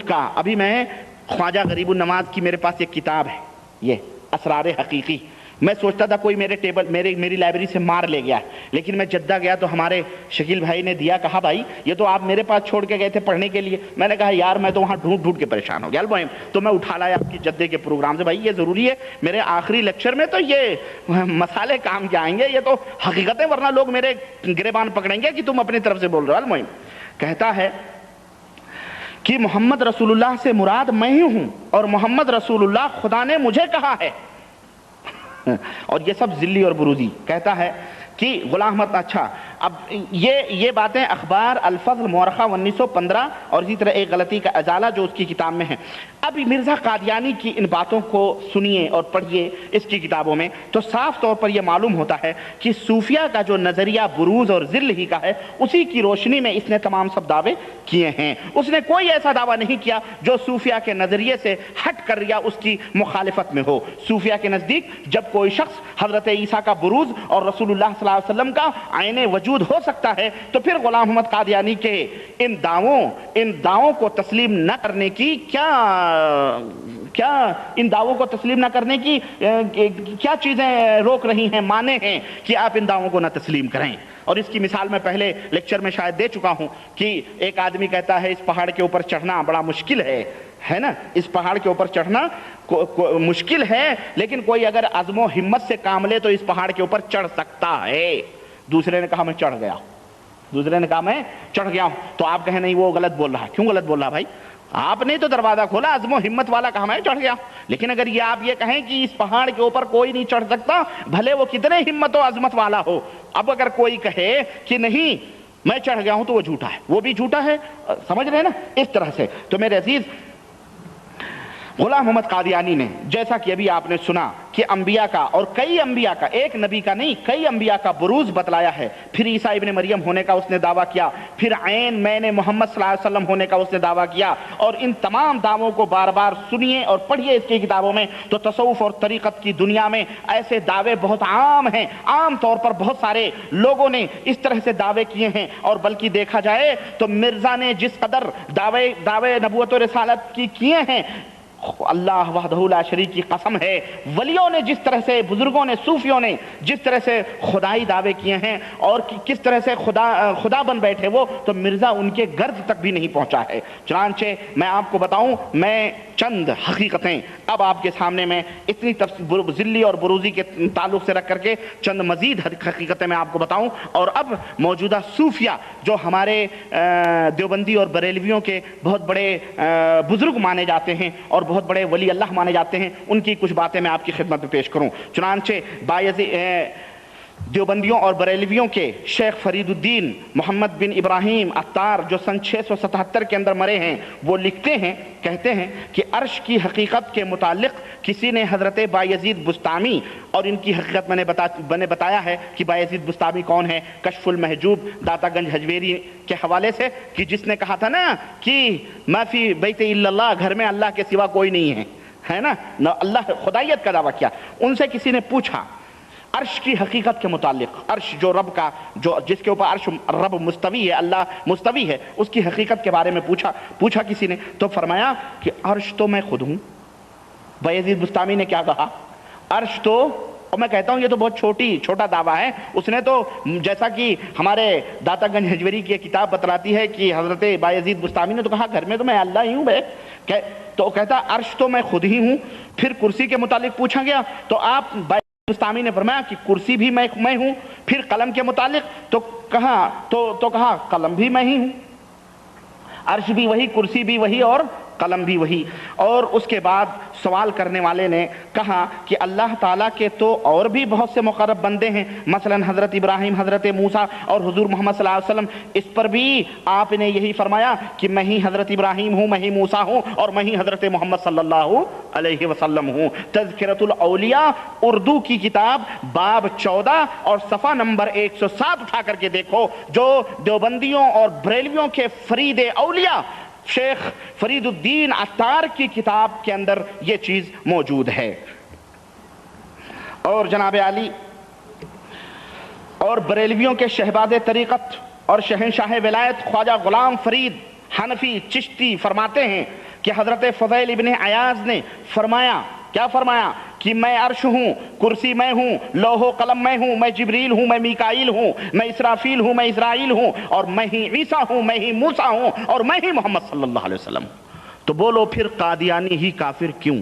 S2: کا. ابھی میں خواجہ غریب النواز کی میرے پاس ایک کتاب ہے، یہ اسرار حقیقی. میں سوچتا تھا کوئی میری لائبریری سے مار لے گیا، لیکن میں جدہ گیا تو ہمارے شکیل بھائی نے دیا. کہا بھائی یہ تو آپ میرے پاس چھوڑ کے گئے تھے پڑھنے کے لیے. میں نے کہا یار میں تو وہاں ڈھونڈ کے پریشان ہو گیا المہم. تو میں اٹھا لایا آپ کی جدے کے پروگرام سے. بھائی یہ ضروری ہے، میرے آخری لیکچر میں تو یہ مسالے کام کے آئیں گے، یہ تو حقیقتیں، ورنہ لوگ میرے گریبان پکڑیں گے کہ تم اپنی طرف سے بول رہے ہو. المہم کہتا ہے کہ محمد رسول اللہ سے مراد میں ہی ہوں اور محمد رسول اللہ خدا نے مجھے کہا ہے. اور یہ سب ذلی اور بروزی. کہتا ہے کہ غلام احمد. اچھا اب یہ باتیں اخبار الفضل مورخہ 1915 اور اسی طرح ایک غلطی کا ازالہ جو اس کی کتاب میں ہے. اب مرزا قادیانی کی ان باتوں کو سنیے اور پڑھیے اس کی کتابوں میں تو صاف طور پر یہ معلوم ہوتا ہے کہ صوفیہ کا جو نظریہ بروز اور ذل ہی کا ہے، اسی کی روشنی میں اس نے تمام سب دعوے کیے ہیں. اس نے کوئی ایسا دعویٰ نہیں کیا جو صوفیہ کے نظریے سے ہٹ کر یا اس کی مخالفت میں ہو. صوفیہ کے نزدیک جب کوئی شخص حضرت عیسیٰ کا بروز اور رسول اللہ صلی اللہ علیہ وسلم کا عین وجود ہو سکتا ہے تو پھر غلام محمد قادیانی کے ان دعووں کو تسلیم نہ کرنے کی ان دعووں کو تسلیم نہ کرنے کی کیا چیزیں روک رہی ہیں، مانے ہیں کہ آپ ان دعووں کو نہ تسلیم کریں. اور اس کی مثال میں پہلے لیکچر میں شاید دے چکا ہوں کہ ایک آدمی کہتا ہے اس پہاڑ کے اوپر چڑھنا بڑا مشکل ہے نا، اس پہاڑ کے اوپر چڑھنا مشکل ہے، لیکن کوئی اگر عزم و ہمت سے کام لے تو اس پہاڑ کے اوپر چڑھ سکتا ہے. دوسرے نے کہا میں چڑھ گیا، تو آپ کہیں نہیں وہ غلط بول رہا. کیوں غلط بول رہا بھائی؟ آپ نے تو دروازہ کھولا، عزم و ہمت والا کہا میں چڑھ گیا. لیکن اگر یہ آپ یہ کہیں کہ اس پہاڑ کے اوپر کوئی نہیں چڑھ سکتا، بھلے وہ کتنے ہمت و عظمت والا ہو. اب اگر کوئی کہے کہ نہیں میں چڑھ گیا ہوں تو وہ جھوٹا ہے، وہ بھی جھوٹا ہے. سمجھ رہے ہیں نا اس طرح سے. تو میرے عزیز غلام محمد قادیانی نے جیسا کہ ابھی آپ نے سنا کہ انبیاء کا اور کئی انبیاء کا، ایک نبی کا نہیں کئی انبیاء کا بروز بتلایا ہے. پھر عیسیٰ ابن مریم ہونے کا اس نے دعویٰ کیا، پھر عین میں نے محمد صلی اللہ علیہ وسلم ہونے کا اس نے دعویٰ کیا. اور ان تمام دعووں کو بار بار سنیے اور پڑھیے اس کی کتابوں میں تو تصوف اور طریقت کی دنیا میں ایسے دعوے بہت عام ہیں. عام طور پر بہت سارے لوگوں نے اس طرح سے دعوے کیے ہیں. اور بلکہ دیکھا جائے تو مرزا نے جس قدر دعوے نبوت و رسالت کی کیے ہیں، اللہ وحدہ لا شریک کی قسم ہے، ولیوں نے جس طرح سے، بزرگوں نے، صوفیوں نے جس طرح سے خدائی دعوے کیے ہیں اور کس طرح سے خدا بن بیٹھے وہ، تو مرزا ان کے گرد تک بھی نہیں پہنچا ہے. چنانچہ میں آپ کو بتاؤں، میں چند حقیقتیں اب آپ کے سامنے میں اتنی ذلی اور بروزی کے تعلق سے رکھ کر کے چند مزید حقیقتیں میں آپ کو بتاؤں. اور اب موجودہ صوفیہ جو ہمارے دیوبندی اور بریلویوں کے بہت بڑے بزرگ مانے جاتے ہیں اور بہت بڑے ولی اللہ مانے جاتے ہیں، ان کی کچھ باتیں میں آپ کی خدمت میں پیش کروں. چنانچہ دیوبندیوں اور بریلویوں کے شیخ فرید الدین محمد بن ابراہیم عطار جو سن 677 کے اندر مرے ہیں، وہ لکھتے ہیں، کہتے ہیں کہ عرش کی حقیقت کے متعلق کسی نے حضرت بایزید بسطامی، اور ان کی حقیقت میں نے بتایا ہے کہ بایزید بسطامی کون ہے، کشف المحجوب داتا گنج ہجویری کے حوالے سے، کہ جس نے کہا تھا نا کہ ما فی بیت الا اللہ، گھر میں اللہ کے سوا کوئی نہیں ہے نا، اللہ خدائیت کا دعویٰ کیا. ان سے کسی نے پوچھا عرش کی حقیقت کے متعلق، عرش جو رب کا، جو جس کے اوپر عرش رب مستوی ہے، اللہ مستوی ہے، اس کی حقیقت کے بارے میں پوچھا کسی نے، تو فرمایا کہ عرش تو میں خود ہوں. بایزید بسطامی نے کیا کہا؟ عرش تو، اور میں کہتا ہوں یہ تو بہت چھوٹا دعویٰ ہے. اس نے تو جیسا کہ ہمارے داتا گنج ہجویری کی کتاب بتلاتی ہے کہ حضرت بایزید بسطامی نے تو کہا گھر میں تو میں اللہ ہی ہوں بھائی، تو کہتا عرش تو میں خود ہی ہوں. پھر کرسی کے متعلق پوچھا گیا تو آپ بسطامی نے فرمایا کہ کرسی بھی میں ہوں. پھر قلم کے متعلق تو کہا قلم بھی میں ہی ہوں. عرش بھی وہی، کرسی بھی وہی، اور قلم بھی وہی. اور اس کے بعد سوال کرنے والے نے کہا کہ اللہ تعالیٰ کے تو اور بھی بہت سے مقرب بندے ہیں، مثلا حضرت ابراہیم، حضرت موسیٰ اور حضور محمد صلی اللہ علیہ وسلم. اس پر بھی آپ نے یہی فرمایا کہ میں ہی حضرت ابراہیم ہوں، میں ہی موسیٰ ہوں، اور میں ہی حضرت محمد صلی اللہ علیہ وسلم ہوں. تذکرۃ الاولیاء اردو کی کتاب باب 14 اور صفحہ نمبر 107 اٹھا کر کے دیکھو، جو دیوبندیوں اور بریلویوں کے فرید اولیاء شیخ فرید الدین عطار کی کتاب کے اندر یہ چیز موجود ہے. اور جناب علی اور بریلویوں کے شہباز طریقت اور شہنشاہ ولایت خواجہ غلام فرید حنفی چشتی فرماتے ہیں کہ حضرت فضیل ابن عیاض نے فرمایا، کیا فرمایا؟ کہ میں عرش ہوں، کرسی میں ہوں، لوح و قلم میں ہوں، میں جبریل ہوں، میں میکائیل ہوں، میں اسرافیل ہوں، میں اسرائیل ہوں، اور میں ہی عیسیٰ ہوں، میں ہی موسیٰ ہوں، اور میں ہی محمد صلی اللہ علیہ وسلم. تو بولو پھر قادیانی ہی کافر کیوں؟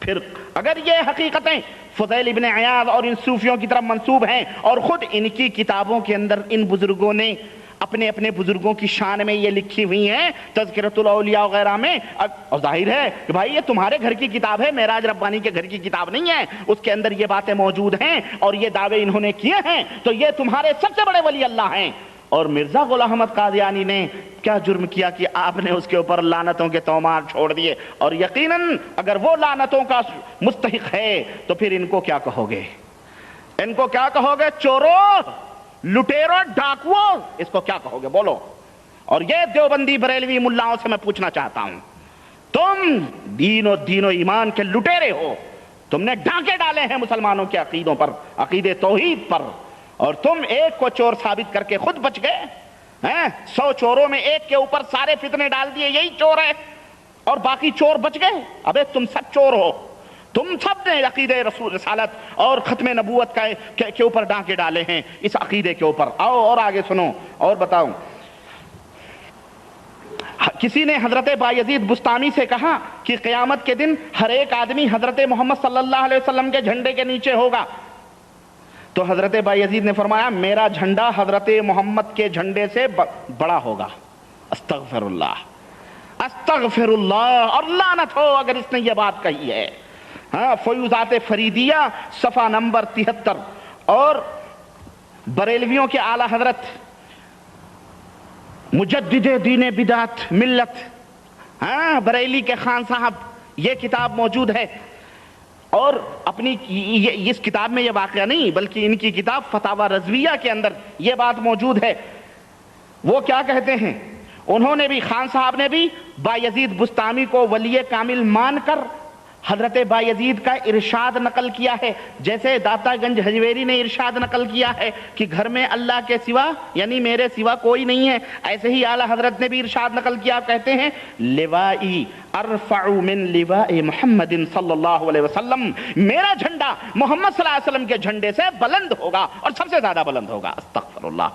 S2: پھر اگر یہ حقیقتیں فضیل ابن عیاض اور ان صوفیوں کی طرف منسوب ہیں، اور خود ان کی کتابوں کے اندر ان بزرگوں نے اپنے بزرگوں کی شان میں یہ لکھی ہوئی ہیں، تذکرۃ الاولیاء وغیرہ میں، اور ظاہر ہے کہ بھائی یہ تمہارے گھر کی کتاب ہے، معراج ربانی کے گھر کی کتاب نہیں ہے، اس کے اندر یہ باتیں موجود ہیں اور یہ دعوے انہوں نے کیے ہیں، تو یہ تمہارے سب سے بڑے ولی اللہ ہیں. اور مرزا غلام احمد قادیانی نے کیا جرم کیا کہ آپ نے اس کے اوپر لعنتوں کے تومار چھوڑ دیے؟ اور یقیناً اگر وہ لعنتوں کا مستحق ہے تو پھر ان کو کیا کہو گے؟ ان کو کیا کہو گے؟ چورو، لٹیرو، ڈاکو، اس کو کیا کہو گے؟ بولو. اور یہ دیوبندی بریلوی ملاؤں سے میں پوچھنا چاہتا ہوں، تم دین و ایمان کے لٹیرے ہو، تم نے ڈانکے ڈالے ہیں مسلمانوں کے عقیدوں پر، عقید توحید پر، اور تم ایک کو چور ثابت کر کے خود بچ گئے. 100 چوروں میں ایک کے اوپر سارے فتنے ڈال دیے، یہی چور ہے، اور باقی چور بچ گئے. ابے تم سب چور ہو، تم سب نے عقیدہ رسول رسالت اور ختم نبوت کے اوپر ڈانکے ڈالے ہیں، اس عقیدے کے اوپر. آؤ اور آگے سنو اور بتاؤں. کسی نے حضرت بایزید بسطامی سے کہا کہ قیامت کے دن ہر ایک آدمی حضرت محمد صلی اللہ علیہ وسلم کے جھنڈے کے نیچے ہوگا. تو حضرت بایزید نے فرمایا میرا جھنڈا حضرت محمد کے جھنڈے سے بڑا ہوگا. استغفر اللہ، استغفر اللہ، اور لعنت ہو اگر اس نے یہ بات کہی ہے. فیوزات فریدیہ صفحہ نمبر 73. اور بریلویوں کے اعلی حضرت مجدد دین بدعت ملت بریلی کے خان صاحب، یہ کتاب موجود ہے. اور اپنی اس کتاب میں یہ واقعہ نہیں بلکہ ان کی کتاب فتاوی رضویہ کے اندر یہ بات موجود ہے. وہ کیا کہتے ہیں؟ انہوں نے بھی، خان صاحب نے بھی بایزید بسطامی کو ولی کامل مان کر حضرت بایزید کا ارشاد نقل کیا ہے، جیسے داتا گنج ہجویری نے ارشاد نقل کیا ہے کہ گھر میں اللہ کے سوا یعنی میرے سوا کوئی نہیں ہے، ایسے ہی اعلی حضرت نے بھی ارشاد نقل کیا. کہتے ہیں لوائی ارفع من لواء محمد صلی اللہ علیہ وسلم، میرا جھنڈا محمد صلی اللہ علیہ وسلم کے جھنڈے سے بلند ہوگا اور سب سے زیادہ بلند ہوگا. استغفر اللہ.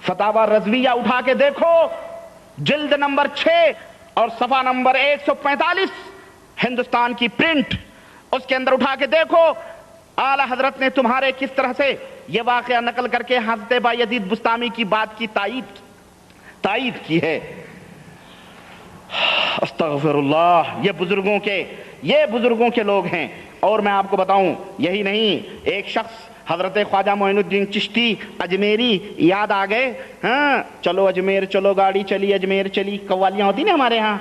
S2: فتاوی رضویہ اٹھا کے دیکھو، جلد نمبر 6 اور صفحہ نمبر 145، ہندوستان کی پرنٹ، اس کے اندر اٹھا کے دیکھو اعلی حضرت نے تمہارے کس طرح سے یہ واقعہ نقل کر کے حضرت بایزید بسطامی کی بات کی تائید کی ہے. استغفر اللہ. یہ بزرگوں کے لوگ ہیں. اور میں آپ کو بتاؤں، یہی نہیں، ایک شخص حضرت خواجہ معین الدین چشتی اجمیری یاد آ گئے؟ ہاں چلو اجمیر چلو، گاڑی چلی اجمیر چلی، قوالیاں ہوتی نا ہمارے ہاں،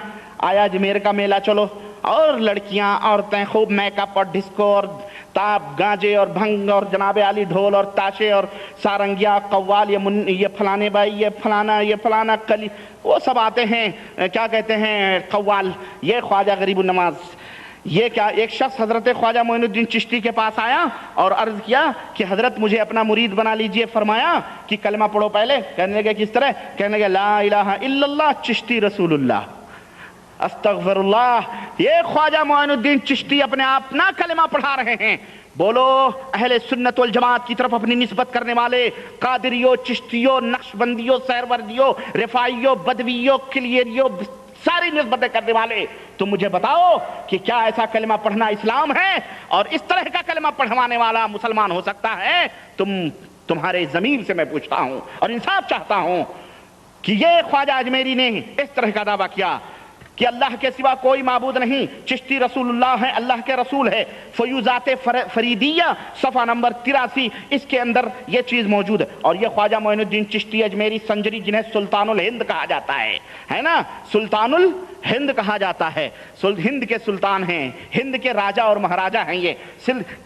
S2: آیا اجمیر کا میلہ چلو، اور لڑکیاں عورتیں خوب میک اپ اور ڈسکو اور تاب گانجے اور بھنگ اور جناب علی ڈھول اور تاشے اور سارنگیا قوال، یہ فلانے بھائی، یہ فلانا کلی، وہ سب آتے ہیں، کیا کہتے ہیں قوال، یہ خواجہ غریب النواز. یہ کیا، ایک شخص حضرت خواجہ معین الدین چشتی کے پاس آیا اور عرض کیا کہ حضرت مجھے اپنا مرید بنا لیجئے. فرمایا کہ کلمہ پڑھو پہلے. کہنے لگے کس طرح؟ کہنے لگے لا الہ الا اللہ چشتی رسول اللہ، استغفر اللہ. یہ خواجہ معین الدین چشتی اپنے آپ نہ کلمہ پڑھا رہے ہیں. بولو اہل سنت والجماعت کی طرف اپنی نسبت کرنے والے قادریوں، چشتیوں، نقشبندیوں، سہروردیوں، رفاعیوں، بدویوں، کلیریوں، ساری نسبتیں کرنے والے، تم مجھے بتاؤ کہ کیا ایسا کلمہ پڑھنا اسلام ہے؟ اور اس طرح کا کلمہ پڑھوانے والا مسلمان ہو سکتا ہے؟ تمہارے ضمیر سے میں پوچھتا ہوں اور انصاف چاہتا ہوں کہ یہ خواجہ اجمیری نے اس طرح کا دعویٰ کیا کہ اللہ کے سوا کوئی معبود نہیں، چشتی رسول اللہ ہے، اللہ کے رسول ہے. فیوزات فریدیہ صفحہ نمبر 83 اس کے اندر یہ چیز موجود ہے. اور یہ خواجہ معین الدین چشتی اجمیری سنجری، جنہیں سلطان الہند کہا جاتا ہے نا، سلطان الہند کہا جاتا ہے، ہند کے سلطان ہیں، ہند کے راجہ اور مہاراجہ ہیں. یہ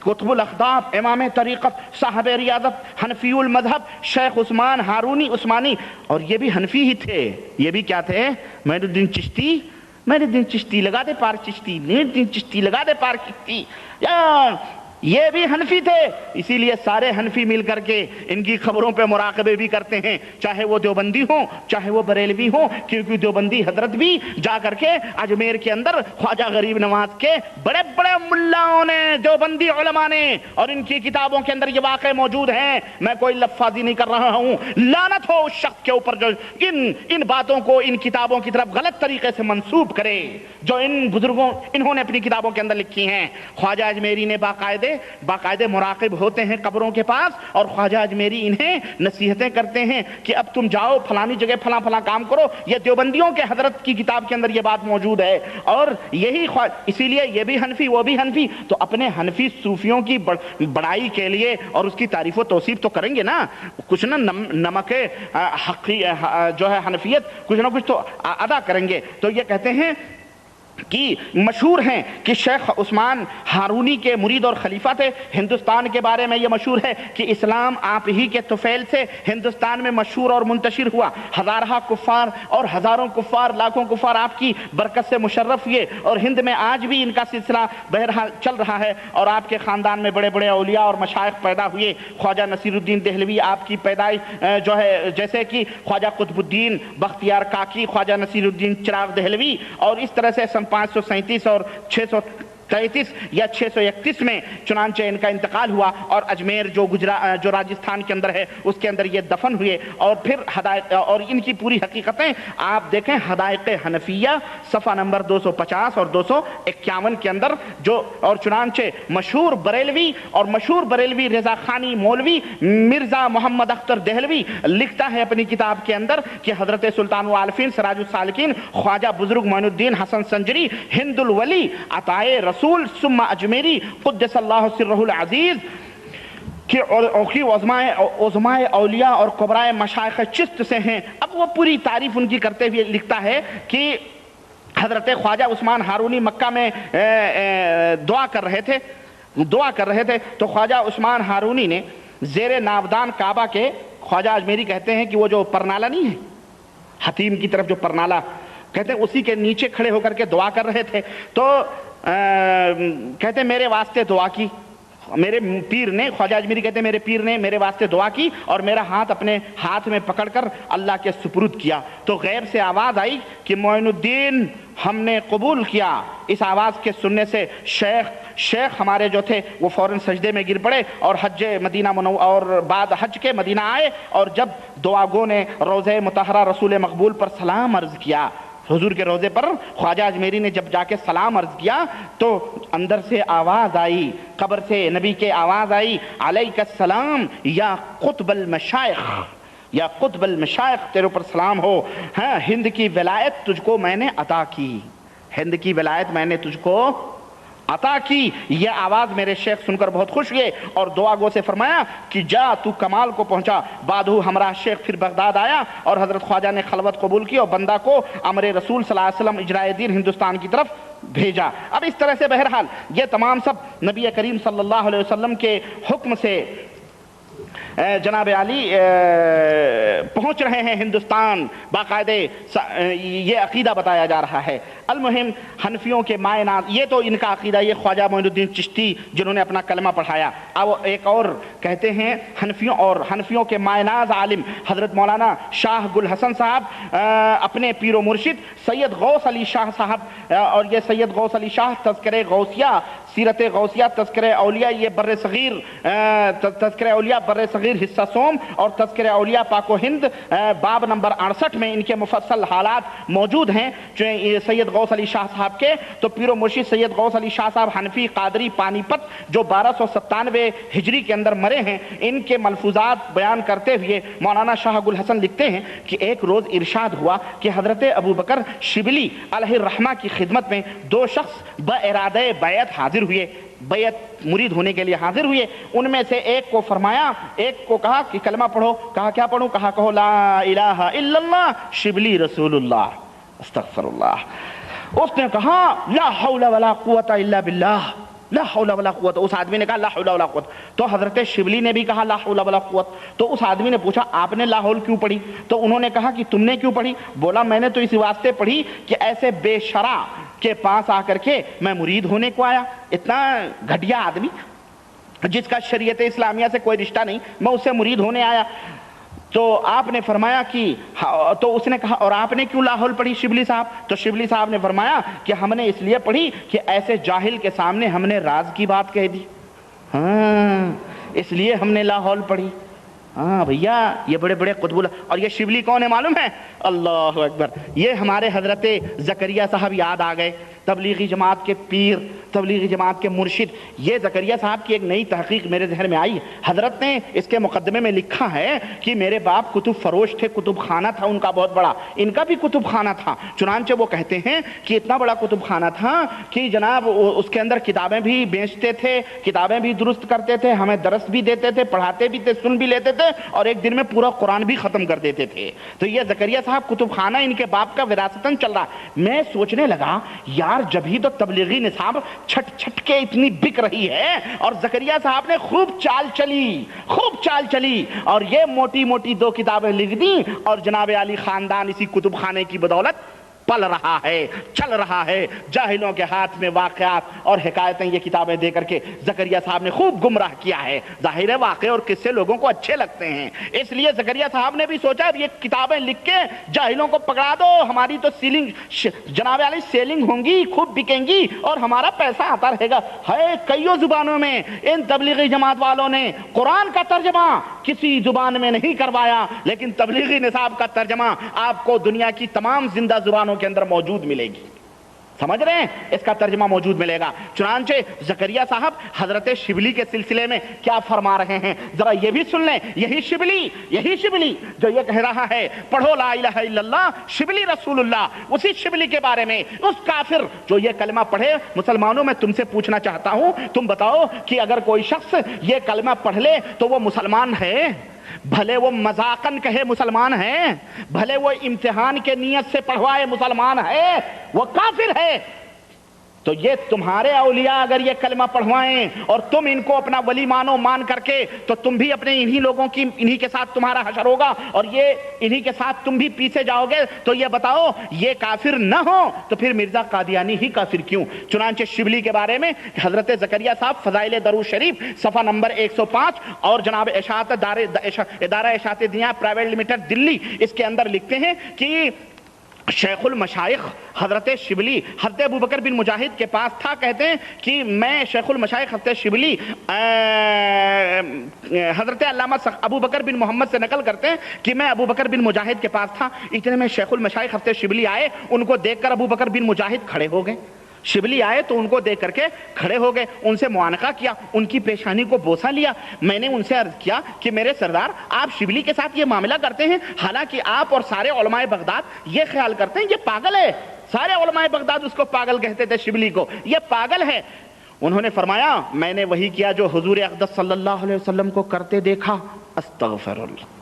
S2: قطب الاقطاب، امام طریقت، صاحب ریاضت، حنفی المذہب، شیخ عثمان ہارونی عثمانی، اور یہ بھی حنفی ہی تھے. یہ بھی کیا تھے؟ معین الدین چشتی، معین الدین چشتی لگا دے پار چشتی، معین الدین چشتی لگا دے پار چشتی، یہ بھی حنفی تھے. اسی لیے سارے حنفی مل کر کے ان کی خبروں پہ مراقبے بھی کرتے ہیں، چاہے وہ دیوبندی ہوں چاہے وہ بریلوی ہوں، کیونکہ دیوبندی حضرت بھی جا کر کے اجمیر کے اندر خواجہ غریب نواز کے بڑے بڑے ملاؤں نے، دیوبندی علماء نے، اور ان کی کتابوں کے اندر یہ واقع موجود ہیں. میں کوئی لفاظی نہیں کر رہا ہوں، لعنت ہو اس شخص کے اوپر جو ان باتوں کو ان کتابوں کی طرف غلط طریقے سے منسوب کرے جو ان بزرگوں انہوں نے اپنی کتابوں کے اندر لکھی ہیں. خواجہ اجمیری نے باقاعدے مراقب ہوتے ہیں قبروں کے پاس، اور خواجہ اجمیری انہیں نصیحتیں کرتے ہیں کہ اب تم جاؤ فلانی جگہ فلاں فلاں کام کرو. یہ دیوبندیوں کے حضرت کی کتاب کے اندر یہ بات موجود ہے. اور یہی اسی لیے یہ بھی حنفی وہ بھی حنفی، تو اپنے حنفی صوفیوں کی بڑائی کے لیے اور اس کی تعریف و توصیف تو کریں گے نا، کچھ نہ نمک حقی جو ہے حنفیت کچھ نہ کچھ تو ادا کریں گے. تو یہ کہتے ہیں کہ مشہور ہیں کہ شیخ عثمان ہارونی کے مرید اور خلیفہ تھے. ہندوستان کے بارے میں یہ مشہور ہے کہ اسلام آپ ہی کے طفیل سے ہندوستان میں مشہور اور منتشر ہوا. ہزارہ کفار اور ہزاروں کفار، لاکھوں کفار آپ کی برکت سے مشرف ہوئے، اور ہند میں آج بھی ان کا سلسلہ بہرحال چل رہا ہے. اور آپ کے خاندان میں بڑے بڑے اولیاء اور مشائخ پیدا ہوئے. خواجہ نصیر الدین دہلوی آپ کی پیدائش جو ہے، جیسے کہ خواجہ قطب الدین بختیار کاکی، خواجہ نصیر الدین چراغ دہلوی، اور اس طرح سے 537 اور 633 یا 631 میں چنانچہ ان کا انتقال ہوا، اور اجمیر جو راجستھان کے اندر ہے اس کے اندر یہ دفن ہوئے. اور پھر اور ان کی پوری حقیقتیں آپ دیکھیں حدائق حنفیہ صفحہ نمبر 250 اور 251 کے اندر جو، اور چنانچہ مشہور بریلوی رضا خانی مولوی مرزا محمد اختر دہلوی لکھتا ہے اپنی کتاب کے اندر کہ حضرت سلطان العارفین سراج السالکین خواجہ بزرگ معین الدین حسن سنجری ہند الولی عطائے رسول ثم اجمیری قدس اللہ سرہ العزیز کہ عظمائے اولیاء اور کبرائے مشائخ چست سے ہیں. اب وہ پوری تعریف ان کی کرتے ہوئے لکھتا ہے کہ حضرت خواجہ عثمان ہارونی مکہ میں دعا کر رہے تھے تو خواجہ عثمان ہارونی نے زیر ناودان کعبہ کے، خواجہ اجمیری کہتے ہیں کہ وہ جو پرنالہ نہیں ہے حتیم کی طرف جو پرنالہ کہتے ہیں، اسی کے نیچے کھڑے ہو کر کے دعا کر رہے تھے. تو کہتے ہیں میرے واسطے دعا کی، میرے پیر نے، خواجہ اجمیری کہتے ہیں میرے پیر نے میرے واسطے دعا کی اور میرا ہاتھ اپنے ہاتھ میں پکڑ کر اللہ کے سپرد کیا. تو غیب سے آواز آئی کہ معین الدین ہم نے قبول کیا. اس آواز کے سننے سے شیخ ہمارے جو تھے وہ فوراً سجدے میں گر پڑے اور حج مدینہ اور بعد حج کے مدینہ آئے. اور جب دعاگوں نے روضہ مطہرہ رسول مقبول پر سلام عرض کیا، حضور کے روضے پر خواجہ اجمیری نے جب جا کے سلام عرض کیا تو اندر سے آواز آئی، قبر سے نبی کے آواز آئی، علیک السلام یا قطب المشائخ، یا قطب المشائخ، تیرے اوپر سلام ہو. ہاں، ہند کی ولایت تجھ کو میں نے عطا کی، ہند کی ولایت میں نے تجھ کو عطا کی۔ یہ آواز میرے شیخ سن کر بہت خوش ہوئے اور دعا گو سے فرمایا کہ جا تو کمال کو پہنچا۔ بعدہ ہمراہ شیخ پھر بغداد آیا اور حضرت خواجہ نے خلوت قبول کی اور بندہ کو امر رسول صلی اللہ علیہ وسلم اجرائے دین ہندوستان کی طرف بھیجا۔ اب اس طرح سے بہرحال یہ تمام سب نبی کریم صلی اللہ علیہ وسلم کے حکم سے جناب علی پہنچ رہے ہیں ہندوستان، باقاعدہ یہ عقیدہ بتایا جا رہا ہے۔ المہم حنفیوں کے مائے ناز، یہ تو ان کا عقیدہ، یہ خواجہ معین الدین چشتی جنہوں نے اپنا کلمہ پڑھایا۔ اب ایک اور کہتے ہیں حنفیوں کے مائے ناز عالم حضرت مولانا شاہ گل حسن صاحب اپنے پیر و مرشد سید غوث علی شاہ صاحب، اور یہ سید غوث علی شاہ تذکرہ غوثیہ، سیرت غوثیہ، تذکرہ اولیاء یہ بر صغیر، تذکرہ اولیاء بر صغیر حصہ سوم اور تذکرہ اولیاء پاک و ہند باب نمبر 68 میں ان کے مفصل حالات موجود ہیں سید غوث علی شاہ صاحب کے۔ تو پیر و مرشد سید غوث علی شاہ صاحب حنفی قادری پانی پت جو 1297 ہجری کے اندر مرے ہیں، ان کے ملفوظات بیان کرتے ہوئے مولانا شاہ گل حسن لکھتے ہیں کہ ایک روز ارشاد ہوا کہ حضرت ابو بکر شبلی علیہ الرحمہ کی خدمت میں دو شخص بارادہ بیعت حاضر ہوئے، بیعت مرید ہونے کے لیے حاضر ہوئے۔ ان میں سے ایک کو فرمایا، ایک کو کہا کہ کلمہ پڑھو، کہا کیا پڑھوں؟ کہا کہو لا الہ الا اللہ شبلی رسول اللہ استغفر اللہ۔ اس نے کہا لا حول ولا قوت الا باللہ، لا حول ولا قوت۔ اس آدمی نے کہا لا حول ولا قوت، تو حضرت شبلی نے بھی کہا لا حول ولا قوت۔ تو اس آدمی نے پوچھا آپ نے لا حول کیوں پڑھی؟ تو انہوں نے کہا کہ تم نے کیوں پڑھی؟ بولا میں نے تو اس واسطے پڑھی کہ ایسے بے شرع کے پاس آ کر کے میں مرید ہونے کو آیا، اتنا گھٹیا آدمی جس کا شریعت اسلامیہ سے کوئی رشتہ نہیں، میں اس سے مرید ہونے آیا۔ تو آپ نے فرمایا کہ تو اس نے کہا اور آپ نے کیوں لا حول پڑھی شبلی صاحب؟ تو شبلی صاحب نے فرمایا کہ ہم نے اس لیے پڑھی کہ ایسے جاہل کے سامنے ہم نے راز کی بات کہہ دی، ہاں اس لیے ہم نے لا حول پڑھی۔ ہاں بھیا یہ بڑے بڑے قطب اللہ، اور یہ شبلی کون ہے معلوم ہے؟ اللہ اکبر، یہ ہمارے حضرت زکریا صاحب یاد آ گئے، تبلیغی جماعت کے پیر، تبلیغی جماعت کے مرشد۔ یہ زکریا صاحب کی ایک نئی تحقیق میرے ذہن میں آئی، حضرت نے اس کے مقدمے میں لکھا ہے کہ میرے باپ کتب فروش تھے، کتب خانہ تھا ان کا بہت بڑا، ان کا بھی کتب خانہ تھا۔ چنانچہ وہ کہتے ہیں کہ اتنا بڑا کتب خانہ تھا کہ جناب اس کے اندر کتابیں بھی بیچتے تھے، کتابیں بھی درست کرتے تھے، ہمیں درس بھی دیتے تھے، پڑھاتے بھی تھے، سن بھی لیتے تھے، اور ایک دن میں پورا قرآن بھی ختم کر دیتے تھے۔ تو یہ زکریا صاحب کتب خانہ ان کے باپ کا وراثتاً چل رہا۔ میں سوچنے لگا یار جب ہی تو تبلیغی نصاب چھٹ چھٹ کے اتنی بک رہی ہے، اور زکریا صاحب نے خوب چال چلی اور یہ موٹی موٹی دو کتابیں لکھ دی، اور جناب علی خاندان اسی کتب خانے کی بدولت پل رہا ہے، چل رہا ہے۔ جاہلوں کے ہاتھ میں واقعات اور حکایتیں یہ کتابیں دے کر کے زکریا صاحب نے خوب گمراہ کیا ہے۔ ظاہر ہے واقعے اور قصے لوگوں کو اچھے لگتے ہیں، اس لیے زکریا صاحب نے بھی سوچا یہ کتابیں لکھ کے جاہلوں کو پکڑا دو، ہماری تو جناب علی سیلنگ ہوں گی، خوب بکیں گی اور ہمارا پیسہ آتا رہے گا۔ ہے کئیوں زبانوں میں ان تبلیغی جماعت والوں نے قرآن کا ترجمہ کسی زبان میں نہیں کروایا، لیکن تبلیغی نصاب کا ترجمہ آپ کو دنیا کی تمام زندہ زبانوں کے اندر موجود ملے گی، سمجھ رہے ہیں؟ اس کا ترجمہ موجود ملے گا۔ چنانچہ زکریا صاحب حضرت شبلی کے سلسلے میں کیا فرما رہے ہیں ذرا یہ بھی سن لیں۔ یہی شبلی جو یہ کہہ رہا ہے پڑھو لا الہ الا اللہ شبلی رسول اللہ، اسی شبلی کے بارے میں اس کافر جو یہ کلمہ پڑھے، مسلمانوں میں تم سے پوچھنا چاہتا ہوں تم بتاؤ کہ اگر کوئی شخص یہ کلمہ پڑھ لے تو وہ مسلمان ہے؟ بھلے وہ مذاقن کہے مسلمان ہے، بھلے وہ امتحان کے نیت سے پڑھوائے مسلمان ہے، وہ کافر ہے۔ تو یہ تمہارے اولیاء اگر یہ کلمہ پڑھوائیں اور تم ان کو اپنا ولی مانو، مان کر کے، تو تم بھی اپنے انہی لوگوں کی، انہی کے ساتھ تمہارا حشر ہوگا اور یہ انہی کے ساتھ تم بھی پیچھے جاؤ گے۔ تو یہ بتاؤ یہ کافر نہ ہو تو پھر مرزا قادیانی ہی کافر کیوں؟ چنانچہ شبلی کے بارے میں حضرت زکریا صاحب فضائل درود شریف صفحہ نمبر 105 اور جناب ادارہ اشاعت دنیا پرائیویٹ لمیٹڈ دلی، اس کے اندر لکھتے ہیں کہ شیخ المشائخ حضرت شبلی حضرت ابوبکر بن مجاہد کے پاس تھا۔ کہتے ہیں کہ میں شیخ المشائخ حضرت شبلی حضرت علامہ ابوبکر بن محمد سے نقل کرتے ہیں کہ میں ابوبکر بن مجاہد کے پاس تھا، اتنے میں شیخ المشائخ حضرت شبلی آئے، ان کو دیکھ کر ابوبکر بن مجاہد کھڑے ہو گئے۔ شبلی آئے تو ان کو دیکھ کر کے کھڑے ہو گئے، ان سے معانقہ کیا، ان کی پیشانی کو بوسہ لیا۔ میں نے ان سے عرض کیا کہ میرے سردار آپ شبلی کے ساتھ یہ معاملہ کرتے ہیں، حالانکہ آپ اور سارے علماء بغداد یہ خیال کرتے ہیں یہ پاگل ہے۔ سارے علماء بغداد اس کو پاگل کہتے تھے، شبلی کو، یہ پاگل ہے۔ انہوں نے فرمایا میں نے وہی کیا جو حضور اقدس صلی اللہ علیہ وسلم کو کرتے دیکھا، استغفر اللہ۔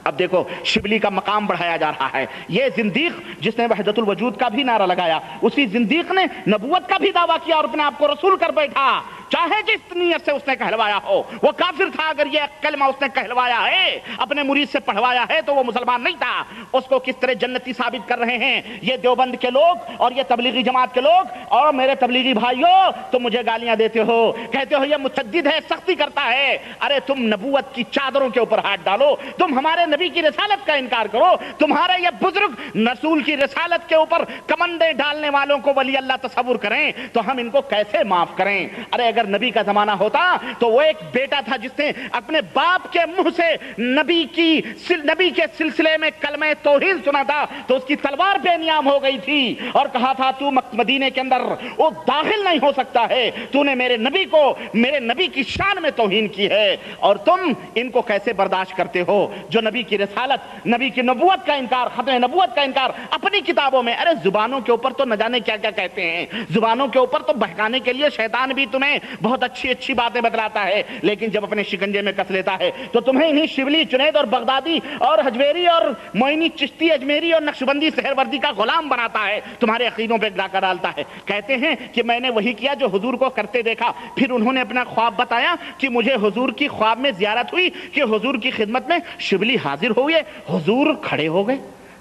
S2: اب دیکھو شبلی کا مقام بڑھایا جا رہا ہے۔ یہ زندیق جس نے وحدت الوجود کا بھی نعرہ لگایا، اسی زندیق نے نبوت کا بھی دعویٰ کیا اور اپنے آپ کو رسول کر بیٹھا، چاہے جس نیت سے اس نے کہلوایا ہو۔ وہ کافر تھا اگر یہ کلمہ اس نے کہلوایا ہے، اپنے مرید سے پڑھوایا ہے، تو وہ مسلمان نہیں تھا۔ اس کو کس طرح جنتی ثابت کر رہے ہیں یہ دیوبند کے لوگ اور یہ تبلیغی جماعت کے لوگ۔ اور میرے تبلیغی بھائیوں، تم مجھے گالیاں دیتے ہو، کہتے ہو یہ متشدد ہے، سختی کرتا ہے۔ ارے تم نبوت کی چادروں کے اوپر ہاتھ ڈالو، تم ہمارے نبی کی رسالت کا انکار کرو، تمہارے یہ بزرگ رسول کی رسالت کے اوپر کمندیں ڈالنے والوں کو ولی اللہ تصور کریں تو ہم ان کو کیسے معاف کریں؟ ارے اگر نبی کا زمانہ ہوتا تو وہ ایک بیٹا تھا جس نے اپنے باپ کے منہ سے نبی کے سلسلے میں کلمہ توحید سنا تھا تو اس کی تلوار بے نیام ہو گئی تھی اور کہا تھا تو مدینے کے اندر وہ داخل نہیں ہو سکتا ہے، تو نے میرے نبی کی شان میں توہین کی ہے۔ اور تم ان کو کیسے برداشت کرتے ہو جو نبی کی رسالت، نبی کی نبوت کا انکار، ختم نبوت کا انکار اپنی کتابوں میں، ارے زبانوں کے اوپر تو نہ جانے کیا کیا کہتے ہیں، زبانوں کے اوپر تو بہکانے کے لیے شیطان بھی تمہیں بہت اچھی باتیں بتلاتا ہے، لیکن جب اپنے شکنجے میں کس لیتا ہے تو تمہیں انہی شبلی، جنید اور بغدادی اور حجویری اور معینی، چشتی، اجمیری اور نقشبندی، سہروردی کا غلام بناتا ہے، تمہارے عقیدوں پہ ڈاکہ ڈالتا ہے۔ کہتے ہیں کہ میں نے وہی کیا جو حضور کو کرتے دیکھا۔ پھر انہوں نے اپنا خواب بتایا کہ مجھے حضور کی خواب میں زیارت ہوئی کہ حضور کی خدمت میں شبلی حاضر ہوئے، حضور کھڑے ہو گئے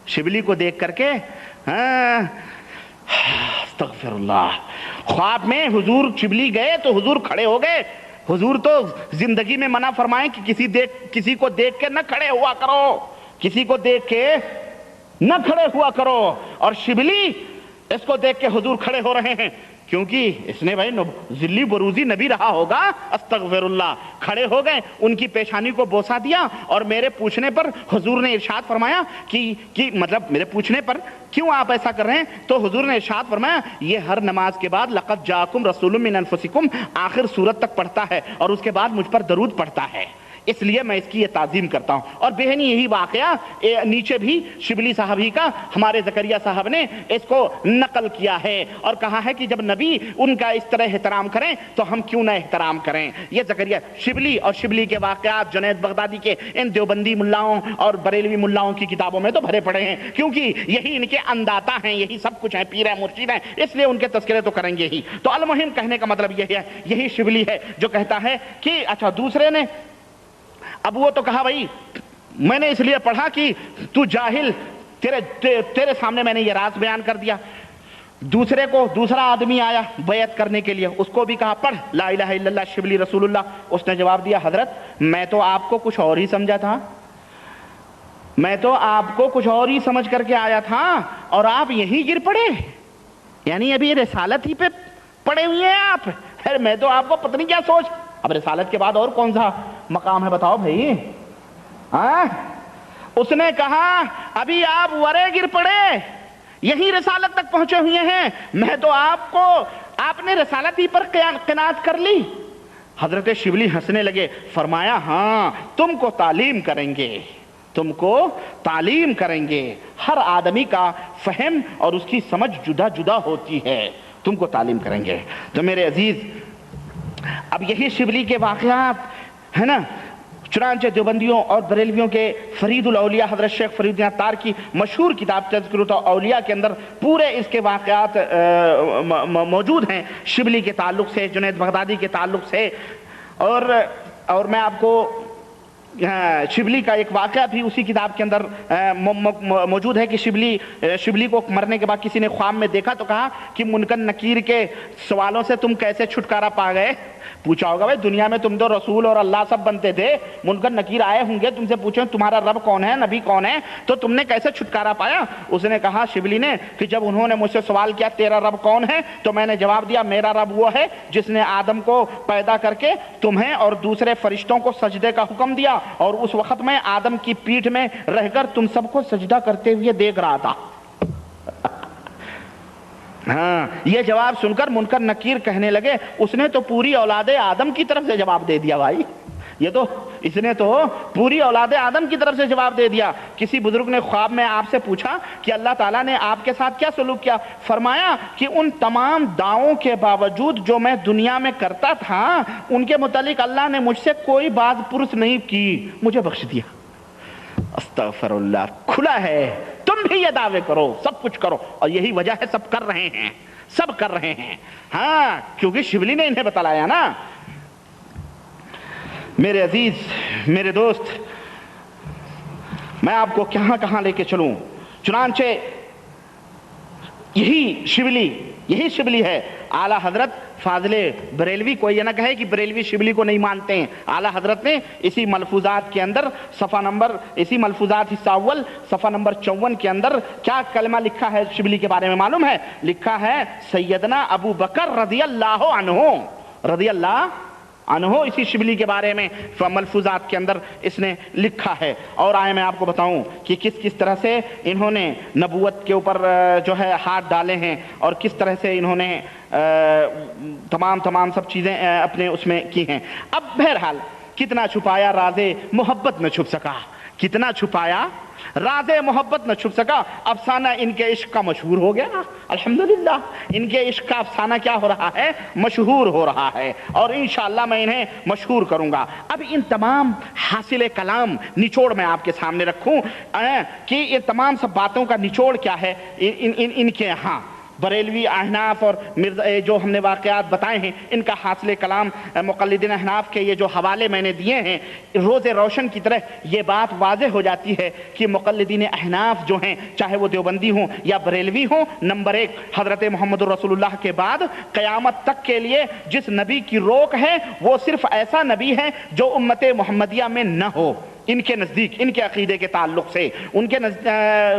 S2: شبلی کو دیکھ کر کے، استغفر اللہ، خواب میں حضور شبلی گئے تو حضور کھڑے ہو گئے۔ حضور تو زندگی میں منع فرمائیں کہ کسی کو دیکھ کے نہ کھڑے ہوا کرو، کسی کو دیکھ کے نہ کھڑے ہوا کرو، اور شبلی اس کو دیکھ کے حضور کھڑے ہو رہے ہیں کیونکہ اس نے بھائی ذلی بروزی نبی رہا ہوگا، استغفر اللہ۔ کھڑے ہو گئے، ان کی پیشانی کو بوسہ دیا، اور میرے پوچھنے پر حضور نے ارشاد فرمایا کہ مطلب میرے پوچھنے پر کیوں آپ ایسا کر رہے ہیں تو حضور نے ارشاد فرمایا یہ ہر نماز کے بعد لقد جاءکم رسول من انفسکم آخر سورت تک پڑھتا ہے اور اس کے بعد مجھ پر درود پڑھتا ہے، اس لیے میں اس کی یہ تعظیم کرتا ہوں۔ اور بہنی یہی واقعہ نیچے بھی شبلی صاحب ہی کا ہمارے زکریا صاحب نے اس کو نقل کیا ہے اور کہا ہے کہ جب نبی ان کا اس طرح احترام کریں تو ہم کیوں نہ احترام کریں۔ یہ زکریا شبلی اور شبلی کے واقعات جنید بغدادی کے ان دیوبندی ملاؤں اور بریلوی ملاؤں کی کتابوں میں تو بھرے پڑے ہیں، کیونکہ یہی ان کے انداتا ہیں، یہی سب کچھ ہیں، پیر ہیں، مرشد ہیں، اس لیے ان کے تذکرے تو کریں گے ہی۔ تو المہم کہنے کا مطلب یہ ہے، یہی شبلی ہے جو کہتا ہے کہ اچھا دوسرے نے، اب وہ تو کہا بھائی میں نے اس لیے پڑھا کہ تو جاہل، تیرے سامنے میں نے یہ راز بیان کر دیا۔ دوسرا آدمی آیا بیعت کرنے کے لیے، اس کو بھی کہا پڑھ لا الہ الا اللہ شبلی رسول اللہ۔ اس نے جواب دیا حضرت میں تو آپ کو کچھ اور ہی سمجھا تھا، میں تو آپ کو کچھ اور ہی سمجھ کر کے آیا تھا اور آپ یہیں گر پڑے، یعنی ابھی رسالت ہی پہ پڑے ہوئے ہیں آپ، میں تو آپ کو پتہ نہیں کیا سوچ۔ اب رسالت کے بعد اور کون سا مقام ہے بتاؤ بھائی؟ اس نے کہا ابھی آپ ورے گر پڑے، یہی رسالت تک پہنچے ہوئے ہیں، میں تو آپ نے رسالت ہی پر قناعت کر لی۔ حضرت شبلی ہنسنے لگے، فرمایا ہاں تم کو تعلیم کریں گے، تم کو تعلیم کریں گے، ہر آدمی کا فہم اور اس کی سمجھ جدا جدا ہوتی ہے، تم کو تعلیم کریں گے۔ تو میرے عزیز اب یہی شبلی کے واقعات ہے نا، چنانچہ دیوبندیوں اور بریلویوں کے فرید الاولیاء حضرت شیخ فرید الدین عطار کی مشہور کتاب تذکرۃ الاولیاء کے اندر پورے اس کے واقعات موجود ہیں، شبلی کے تعلق سے، جنید بغدادی کے تعلق سے۔ اور میں آپ کو شبلی کا ایک واقعہ بھی اسی کتاب کے اندر موجود ہے کہ شبلی کو مرنے کے بعد کسی نے خواب میں دیکھا تو کہا کہ منکر نکیر کے سوالوں سے تم کیسے چھٹکارا پا گئے؟ پوچھا ہوگا بھائی دنیا میں تم تو رسول اور اللہ سب بنتے تھے، منکر نکیر آئے ہوں گے تم سے پوچھیں تمہارا رب کون ہے، نبی کون ہے، تو تم نے کیسے چھٹکارا پایا؟ اس نے کہا شبلی نے کہ جب انہوں نے مجھ سے سوال کیا تیرا رب کون ہے تو میں نے جواب دیا میرا رب وہ ہے جس نے آدم کو پیدا کر کے تمہیں اور دوسرے فرشتوں کو سجدے کا حکم دیا، اور اس وقت میں آدم کی پیٹھ میں رہ کر تم سب کو سجدہ کرتے ہوئے دیکھ رہا تھا۔ ہاں یہ جواب سن کر منکر نکیر کہنے لگے اس نے تو پوری اولاد آدم کی طرف سے جواب دے دیا بھائی، یہ تو اس نے تو پوری اولاد آدم کی طرف سے جواب دے دیا. کسی بزرگ نے خواب میں آپ سے پوچھا کہ اللہ تعالیٰ نے آپ کے ساتھ کیا سلوک کیا؟ فرمایا کہ ان تمام دعووں کے باوجود جو میں دنیا میں کرتا تھا ان کے متعلق اللہ نے مجھ سے کوئی بات پرس نہیں کی، مجھے بخش دیا. استغفر اللہ. کھلا ہے، تم بھی یہ دعوے کرو، سب کچھ کرو، اور یہی وجہ ہے سب کر رہے ہیں، سب کر رہے ہیں. ہاں، کیونکہ شبلی نے انہیں بتلایا نا. میرے عزیز، میرے دوست، میں آپ کو کہاں کہاں لے کے چلوں. چنانچہ یہی شبلی ہے. اعلیٰ حضرت فاضل بریلوی، کوئی یہ نہ کہے کہ بریلوی شبلی کو نہیں مانتے ہیں. اعلیٰ حضرت نے اسی ملفوظات کے اندر اسی ملفوظات حصہ اول صفحہ نمبر 54 کے اندر کیا کلمہ لکھا ہے شبلی کے بارے میں معلوم ہے؟ لکھا ہے سیدنا ابو بکر رضی اللہ عنہ اسی شبلی کے بارے میں ملفوظات کے اندر اس نے لکھا ہے. اور آئے میں آپ کو بتاؤں کہ کس طرح سے انہوں نے نبوت کے اوپر جو ہے ہاتھ ڈالے ہیں، اور کس طرح سے انہوں نے تمام سب چیزیں اپنے اس میں کی ہیں. اب بہرحال کتنا چھپایا راز محبت نہ چھپ سکا، کتنا چھپایا راز محبت نہ چھپ سکا. افسانہ ان کے عشق کا مشہور ہو گیا. الحمدللہ ان کے عشق کا افسانہ کیا ہو رہا ہے؟ مشہور ہو رہا ہے، اور انشاءاللہ میں انہیں مشہور کروں گا. اب ان تمام حاصل کلام نچوڑ میں آپ کے سامنے رکھوں کہ یہ تمام سب باتوں کا نچوڑ کیا ہے ان کے یہاں. بریلوی، احناف اور مرزا جو ہم نے واقعات بتائے ہیں، ان کا حاصل کلام مقلدین احناف کے یہ جو حوالے میں نے دیے ہیں، روز روشن کی طرح یہ بات واضح ہو جاتی ہے کہ مقلدین احناف جو ہیں، چاہے وہ دیوبندی ہوں یا بریلوی ہوں، نمبر 1 حضرت محمد رسول اللہ کے بعد قیامت تک کے لیے جس نبی کی روک ہے وہ صرف ایسا نبی ہے جو امت محمدیہ میں نہ ہو. ان کے نزدیک، ان کے عقیدے کے تعلق سے ان کے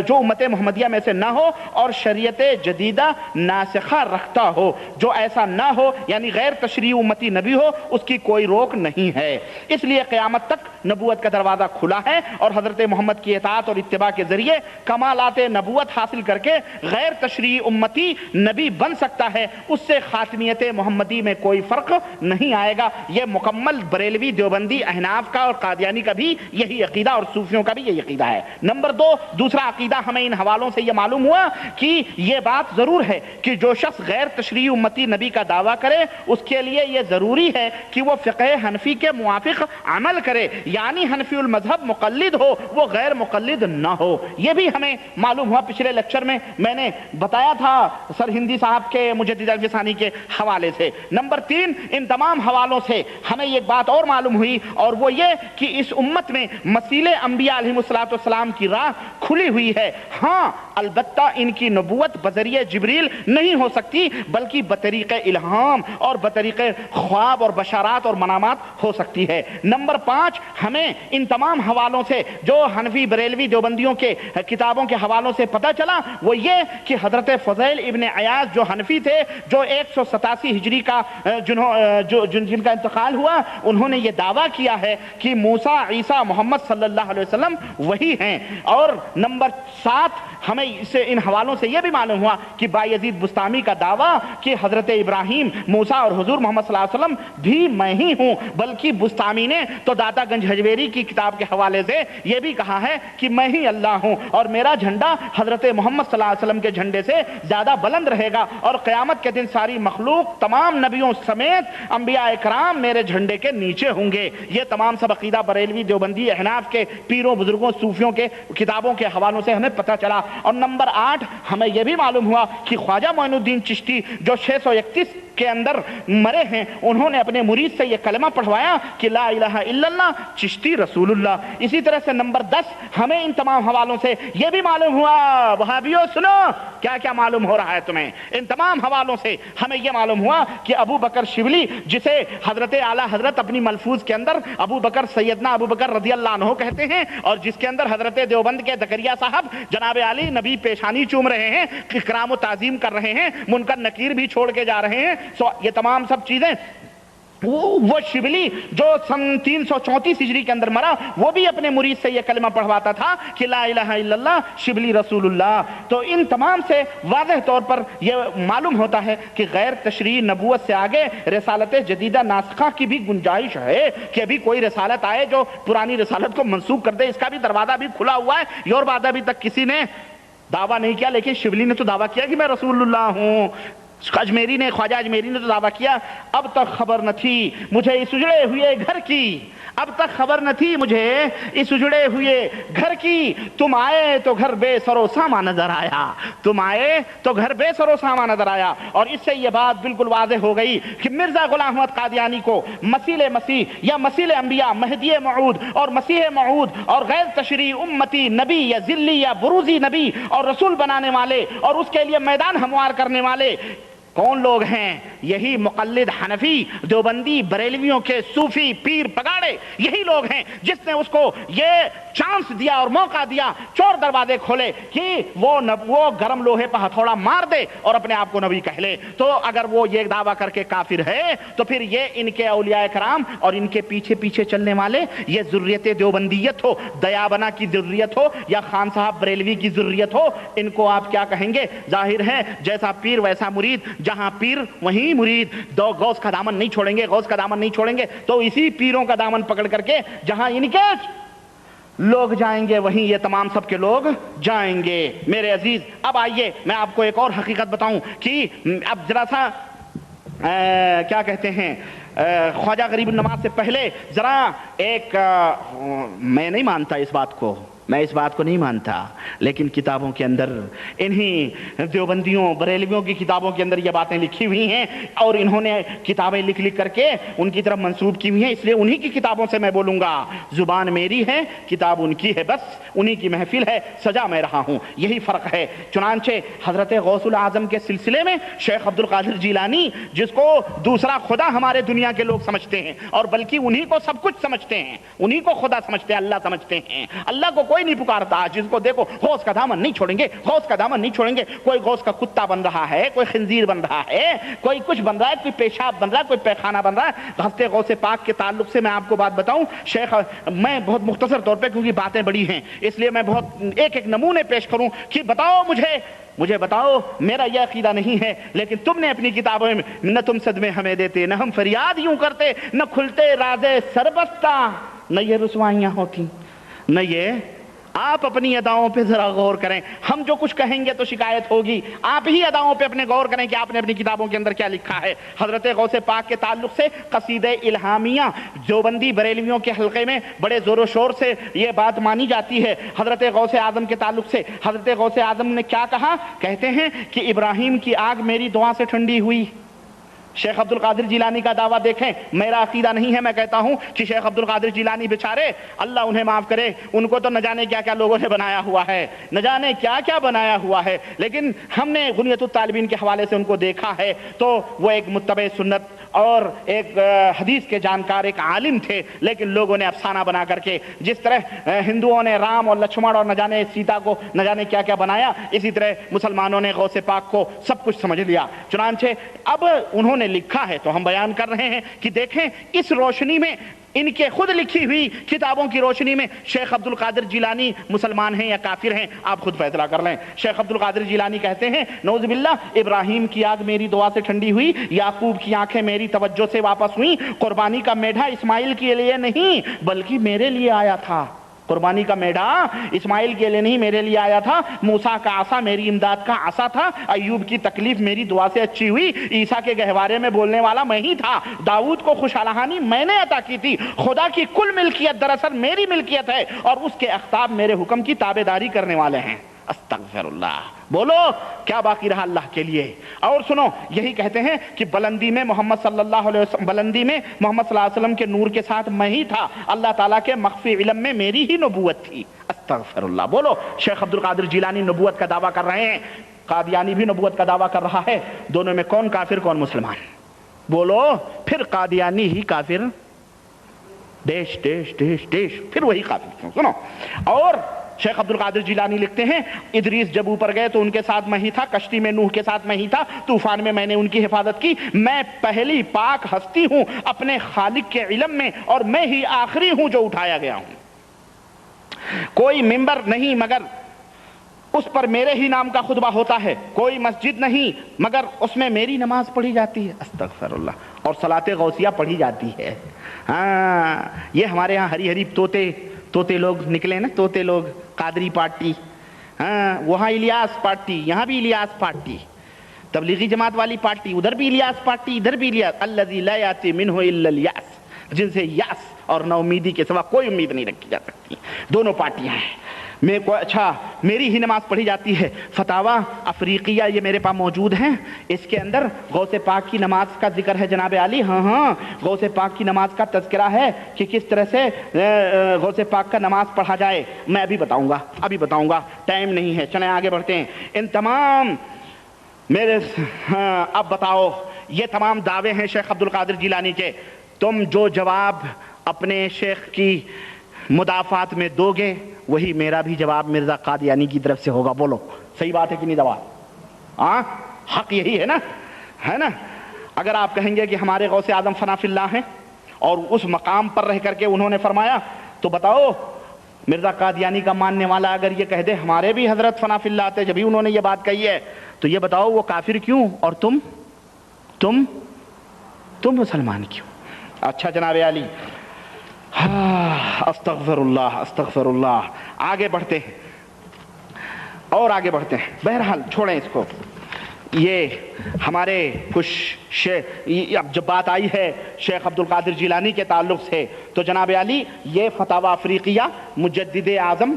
S2: جو امت محمدیہ میں سے نہ ہو اور شریعت جدیدہ ناسخہ رکھتا ہو، جو ایسا نہ ہو یعنی غیر تشریعی امتی نبی ہو، اس کی کوئی روک نہیں ہے. اس لیے قیامت تک نبوت کا دروازہ کھلا ہے، اور حضرت محمد کی اطاعت اور اتباع کے ذریعے کمالات نبوت حاصل کر کے غیر تشریعی امتی نبی بن سکتا ہے. اس سے خاتمیت محمدی میں کوئی فرق نہیں آئے گا. یہ مکمل بریلوی، دیوبندی، احناف کا اور قادیانی کا بھی یہی عقیدہ، اور صوفیوں کا بھی یہی عقیدہ ہے. نمبر 2 دوسرا عقیدہ ہمیں ان حوالوں سے یہ معلوم ہوا کہ یہ بات ضرور ہے کہ جو شخص غیر تشریعی امتی نبی کا دعویٰ کرے اس کے لیے یہ ضروری ہے کہ وہ فقہ حنفی کے موافق عمل کرے، یعنی حنفی المذہب مقلد ہو، وہ غیر مقلد نہ ہو. یہ بھی ہمیں معلوم ہوا. پچھلے لیکچر میں میں نے بتایا تھا سر ہندی صاحب کے مجدد الفسانی کے حوالے سے. نمبر 3 ان تمام حوالوں سے ہمیں ایک بات اور معلوم ہوئی، اور وہ یہ کہ اس امت میں مسیل انبیاء علیہ السلام کی راہ کھلی ہوئی ہے. ہاں البتہ ان کی نبوت بذریعہ جبریل نہیں ہو سکتی، بلکہ بطریق الہام اور بطریق خواب اور بشارات اور منامات ہو سکتی ہے. نمبر 5 ہمیں ان تمام حوالوں سے جو حنفی، بریلوی، دیوبندیوں کے کتابوں کے حوالوں سے پتہ چلا وہ یہ کہ حضرت فضیل ابن عیاض جو حنفی تھے، جو 187 ہجری کا جن کا انتقال ہوا، انہوں نے یہ دعویٰ کیا ہے کہ موسیٰ، عیسیٰ، محمد صلی اللہ علیہ وسلم وہی ہیں. اور نمبر 7 ہمیں ان حوالوں سے یہ بھی معلوم ہوا کہ بایزید بستامی کا دعویٰ کہ حضرت ابراہیم، موسیٰ اور حضور محمد صلی اللہ علیہ وسلم بھی میں ہی ہوں، بلکہ بستامی نے تو داتا گنج ہجویری کی کتاب کے حوالے سے یہ بھی کہا ہے کہ میں ہی اللہ ہوں، اور میرا جھنڈا حضرت محمد صلی اللہ علیہ وسلم کے جھنڈے سے زیادہ بلند رہے گا، اور قیامت کے دن ساری مخلوق تمام نبیوں سمیت انبیاء اکرام میرے جھنڈے کے نیچے ہوں گے. یہ تمام سب عقیدہ بریلوی، دیوبندی، احناف کے پیروں، بزرگوں، صوفیوں کے کتابوں کے حوالوں سے ہمیں پتہ چلا. اور نمبر 8 ہمیں یہ بھی معلوم ہوا کہ خواجہ معین الدین چشتی جو 631 کے اندر مرے ہیں، انہوں نے اپنے مرید سے یہ کلمہ پڑھوایا کہ لا الہ الا اللہ چشتی رسول اللہ. اسی طرح سے نمبر 10 ہمیں ان تمام حوالوں سے یہ بھی معلوم ہوا، وہابیوں سنو کیا کیا معلوم ہو رہا ہے تمہیں. ان تمام حوالوں سے ہمیں یہ معلوم ہوا کہ ابو بکر شبلی، جسے حضرت اعلیٰ حضرت اپنی ملفوظ کے اندر ابو بکر، سیدنا ابو بکر رضی اللہ عنہ کہتے ہیں، اور جس کے اندر حضرت دیوبند کے زکریا صاحب جناب علی نبی پیشانی چوم رہے ہیں، اکرام و تعظیم کر رہے ہیں، منکر نکیر بھی چھوڑ کے جا رہے ہیں. یہ تمام سب چیزیں وہ شبلی جو سن 334 ہجری کے اندر مرا، وہ بھی اپنے مرید سے یہ کلمہ پڑھواتا تھا کہ لا الہ الا اللہ شبلی رسول اللہ۔ تو ان تمام سے واضح طور پر یہ معلوم ہوتا ہے کہ غیر تشریعی نبوت سے آگے رسالت جدیدہ ناسخہ کی بھی گنجائش ہے کہ ابھی کوئی رسالت آئے جو پرانی رسالت کو منسوخ کر دے، اس کا بھی دروازہ بھی کھلا ہوا ہے۔ یہ اور بات ابھی تک کسی نے دعویٰ نہیں کیا، لیکن شبلی نے تو دعویٰ کیا کہ میں رسول اللہ ہوں، اجمیری نے، خواجہ اجمیری نے تو دعویٰ کیا اب تک خبر نہ تھی مجھے اس اجڑے ہوئے گھر کی، اب تک خبر نہ تھی مجھے اس اجڑے ہوئے گھر کی، تم آئے تو گھر بے سر و سامان نظر آیا، تم آئے تو گھر بے سر و سامان نظر آیا۔ اور اس سے یہ بات بالکل واضح ہو گئی کہ مرزا غلام احمد قادیانی کو مسیح یا مسیح انبیاء، مہدی موعود اور مسیح موعود اور غیر تشریعی امتی نبی یا ذلی یا بروزی نبی اور رسول بنانے والے اور اس کے لیے میدان ہموار کرنے والے کون لوگ ہیں؟ یہی مقلد حنفی، دیوبندی، بریلویوں کے صوفی پیر پگاڑے، یہی لوگ ہیں جس نے اس کو یہ چانس دیا اور موقع دیا، چور دروازے کھولے کہ وہ گرم لوہے پہ ہتھوڑا مار دے اور اپنے آپ کو نبی کہہ لے۔ تو اگر وہ یہ دعویٰ کر کے کافر ہے تو پھر یہ ان کے اولیاء کرام اور ان کے پیچھے پیچھے چلنے والے، یہ ذریت دیوبندیت ہو، دیابنا کی ذریت ہو یا خان صاحب بریلوی کی ذریت ہو، ان کو آپ کیا کہیں گے؟ ظاہر ہے جیسا پیر ویسا مرید، جہاں پیر وہیں مرید، دو غوث کا دامن نہیں چھوڑیں گے، غوث کا دامن نہیں چھوڑیں گے، تو اسی پیروں کا دامن پکڑ کر کے جہاں ان کے لوگ جائیں گے وہیں یہ تمام سب کے لوگ جائیں گے۔ میرے عزیز، اب آئیے میں آپ کو ایک اور حقیقت بتاؤں کہ اب ذرا سا کیا کہتے ہیں، خواجہ غریب النواز سے پہلے ذرا ایک میں نہیں مانتا اس بات کو، میں اس بات کو نہیں مانتا، لیکن کتابوں کے اندر انہی دیوبندیوں بریلویوں کی کتابوں کے اندر یہ باتیں لکھی ہوئی ہیں اور انہوں نے کتابیں لکھ کر کے ان کی طرف منسوب کی ہوئی ہیں، اس لیے انہی کی کتابوں سے میں بولوں گا۔ زبان میری ہے، کتاب ان کی ہے، بس انہی کی محفل ہے، سجا میں رہا ہوں، یہی فرق ہے۔ چنانچہ حضرت غوث العظم کے سلسلے میں شیخ عبد القادر جیلانی، جس کو دوسرا خدا ہمارے دنیا کے لوگ سمجھتے ہیں اور بلکہ انہی کو سب کچھ سمجھتے ہیں، انہی کو خدا سمجھتے ہیں، اللہ سمجھتے ہیں، اللہ کو کوئی نہیں پکارتا، جس کو دیکھو غوث کا دامن نہیں چھوڑیں گے، غوث کا دامن نہیں چھوڑیں گے، کوئی غوث کا کتا بن رہا ہے، کوئی خنزیر بن رہا ہے، کوئی کچھ بن رہا ہے، کوئی پیشاب بن رہا ہے، کوئی پیخانہ بن رہا ہے۔ ہستے غوث پاک کے تعلق سے میں آپ کو بات بتاؤں شیخ، میں بہت مختصر طور پہ کیونکہ باتیں بڑی ہیں اس لیے میں بہت ایک ایک نمونے پیش کروں کہ بتاؤ مجھے بتاؤ، میرا یہ عقیدہ نہیں ہے لیکن تم نے اپنی کتابوں میں نہ تم صدمے ہمیں دیتے، نہ ہم فریاد یوں کرتے، نہ کھلتے رازے سربستہ، نہ یہ رسوائیاں ہوتی، نہ یہ۔ آپ اپنی اداؤں پہ ذرا غور کریں، ہم جو کچھ کہیں گے تو شکایت ہوگی، آپ ہی اداؤں پہ اپنے غور کریں کہ آپ نے اپنی کتابوں کے اندر کیا لکھا ہے۔ حضرت غوث پاک کے تعلق سے قصیدہ الہامیہ دیوبندی بریلویوں کے حلقے میں بڑے زور و شور سے یہ بات مانی جاتی ہے۔ حضرت غوث اعظم کے تعلق سے حضرت غوث اعظم نے کیا کہا؟ کہتے ہیں کہ ابراہیم کی آگ میری دعا سے ٹھنڈی ہوئی۔ شیخ عبد القادر جیلانی کا دعویٰ دیکھیں، میرا عقیدہ نہیں ہے، میں کہتا ہوں کہ شیخ عبد القادر جیلانی بیچارے، اللہ انہیں معاف کرے، ان کو تو نہ جانے کیا کیا لوگوں نے بنایا ہوا ہے، نہ جانے کیا کیا بنایا ہوا ہے، لیکن ہم نے غنیۃ الطالبین کے حوالے سے ان کو دیکھا ہے تو وہ ایک متبع سنت اور ایک حدیث کے جانکار ایک عالم تھے، لیکن لوگوں نے افسانہ بنا کر کے جس طرح ہندوؤں نے رام اور لکشمن اور نہ جانے سیتا کو نہ جانے کیا کیا بنایا، اسی طرح مسلمانوں نے غوث پاک کو سب کچھ سمجھ لیا۔ چنانچہ اب انہوں نے لکھا ہے تو ہم بیان کر رہے ہیں کہ دیکھیں اس روشنی میں، ان کے خود لکھی ہوئی کتابوں کی روشنی میں شیخ عبد القادر جیلانی مسلمان ہیں یا کافر ہیں، آپ خود فیصلہ کر لیں۔ شیخ عبد القادر جیلانی کہتے ہیں نعوذ باللہ، ابراہیم کی آگ میری دعا سے ٹھنڈی ہوئی، یعقوب کی آنکھیں میری توجہ سے واپس ہوئیں، قربانی کا میڈھا اسماعیل کے لیے نہیں بلکہ میرے لیے آیا تھا، قربانی کا میڈھا اسماعیل کے لیے نہیں میرے لیے آیا تھا، موسیٰ کا عصا میری امداد کا عصا تھا، ایوب کی تکلیف میری دعا سے اچھی ہوئی، عیسیٰ کے گہوارے میں بولنے والا میں ہی تھا، داؤد کو خوشحالہانی میں نے عطا کی تھی، خدا کی کل ملکیت دراصل میری ملکیت ہے اور اس کے اخطاب میرے حکم کی تابع داری کرنے والے ہیں۔ استغفر اللہ، بولو کیا باقی رہا اللہ کے لیے؟ اور سنو، یہی کہتے ہیں کہ بلندی میں محمد صلی اللہ علیہ وسلم کے نور کے ساتھ میں ہی تھا، اللہ تعالیٰ کے مخفی علم میں میری ہی نبوت تھی۔ استغفر اللہ، بولو شیخ عبد القادر جیلانی نبوت کا دعویٰ کر رہے ہیں، قادیانی بھی نبوت کا دعویٰ کر رہا ہے، دونوں میں کون کافر کون مسلمان؟ بولو، پھر قادیانی ہی کافر، دیش دیش دیش دیش، پھر وہی کافر کیوں؟ سنو، اور شیخ عبد القادر جیلانی لکھتے ہیں ادریس جب اوپر گئے تو ان کے ساتھ میں ہی تھا، کشتی میں نوح کے ساتھ میں ہی تھا، طوفان میں نے ان کی حفاظت کی، میں پہلی پاک ہستی ہوں اپنے خالق کے علم میں، اور میں ہی آخری ہوں جو اٹھایا گیا ہوں، کوئی ممبر نہیں مگر اس پر میرے ہی نام کا خطبہ ہوتا ہے، کوئی مسجد نہیں مگر اس میں میری نماز پڑھی جاتی ہے، استغفر اللہ، اور صلاۃ غوثیہ پڑھی جاتی ہے۔ ہاں یہ ہمارے ہاں ہری ہری توتے لوگ نکلے نا، توتے لوگ، قادری پارٹی، ہاں وہاں الیاس پارٹی، یہاں بھی الیاس پارٹی، تبلیغی جماعت والی پارٹی، ادھر بھی الیاس پارٹی، ادھر بھی الیاس، الذی لا یاتی منہ الا الیاس، جن سے یاس اور نا امیدی کے سوا کوئی امید نہیں رکھی جا سکتی، دونوں پارٹیاں ہیں۔ میرے کو اچھا میری ہی نماز پڑھی جاتی ہے، فتاوا افریقیہ یہ میرے پاس موجود ہیں، اس کے اندر غوث پاک کی نماز کا ذکر ہے جناب عالی، ہاں غوث پاک کی نماز کا تذکرہ ہے کہ کس طرح سے غوث پاک کا نماز پڑھا جائے، میں ابھی بتاؤں گا، ٹائم نہیں ہے، چلیں آگے بڑھتے ہیں۔ ان تمام میرے اب بتاؤ، یہ تمام دعوے ہیں شیخ عبد القادر جیلانی کے، تم جو جواب اپنے شیخ کی مدافعات میں دو گے وہی میرا بھی جواب مرزا قادیانی کی طرف سے ہوگا، بولو صحیح بات ہے کہ نہیں جواب؟ ہاں حق یہی ہے نا؟ اگر آپ کہیں گے کہ ہمارے غوث اعظم فنا فی اللہ ہیں اور اس مقام پر رہ کر کے انہوں نے فرمایا، تو بتاؤ مرزا قادیانی کا ماننے والا اگر یہ کہہ دے ہمارے بھی حضرت فنا فی اللہ تھے جبھی انہوں نے یہ بات کہی ہے، تو یہ بتاؤ وہ کافر کیوں اور تم مسلمان کیوں؟ اچھا جناب علی، استغفر اللہ، آگے بڑھتے ہیں، بہرحال چھوڑیں اس کو۔ یہ ہمارے کچھ اب جب بات آئی ہے شیخ عبد القادر جیلانی کے تعلق سے، تو جناب علی یہ فتاوا افریقیہ مجدد اعظم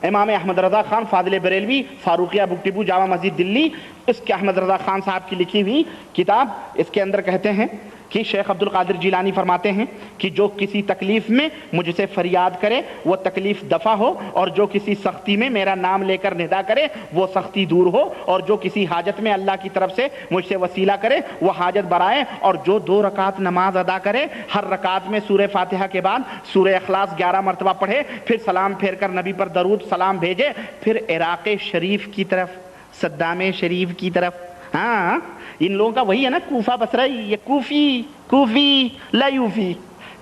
S2: امام احمد رضا خان فاضل بریلوی فاروقیہ بک ڈپو جامع مسجد دلی، اس کے احمد رضا خان صاحب کی لکھی ہوئی کتاب، اس کے اندر کہتے ہیں کہ شیخ عبد القادر جیلانی فرماتے ہیں کہ جو کسی تکلیف میں مجھ سے فریاد کرے وہ تکلیف دفع ہو، اور جو کسی سختی میں میرا نام لے کر ندا کرے وہ سختی دور ہو، اور جو کسی حاجت میں اللہ کی طرف سے مجھ سے وسیلہ کرے وہ حاجت برائے، اور جو 2 رکعت نماز ادا کرے ہر رکعت میں سورہ فاتحہ کے بعد سورہ اخلاص 11 مرتبہ پڑھے، پھر سلام پھیر کر نبی پر درود سلام بھیجے، پھر عراق شریف کی طرف، صدام شریف کی طرف، ہاں ان لوگوں کا وہی ہے نا کوفہ بصرہ، یہ کوفی لا یوفی،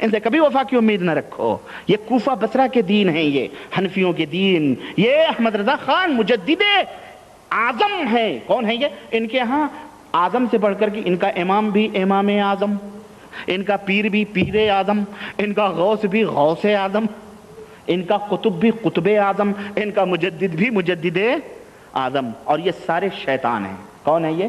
S2: ان سے کبھی وفا کی امید نہ رکھو، یہ کوفہ بصرہ کے دین ہیں، یہ حنفیوں کے دین، یہ احمد رضا خان مجدد اعظم ہیں، کون ہیں یہ؟ ان کے ہاں اعظم سے بڑھ کر کے ان کا امام بھی امام اعظم، ان کا پیر بھی پیر اعظم، ان کا غوث بھی غوث اعظم، ان کا قطب بھی قطب اعظم، ان کا مجدد بھی مجدد اعظم، اور یہ سارے شیطان ہیں۔ کون ہے یہ؟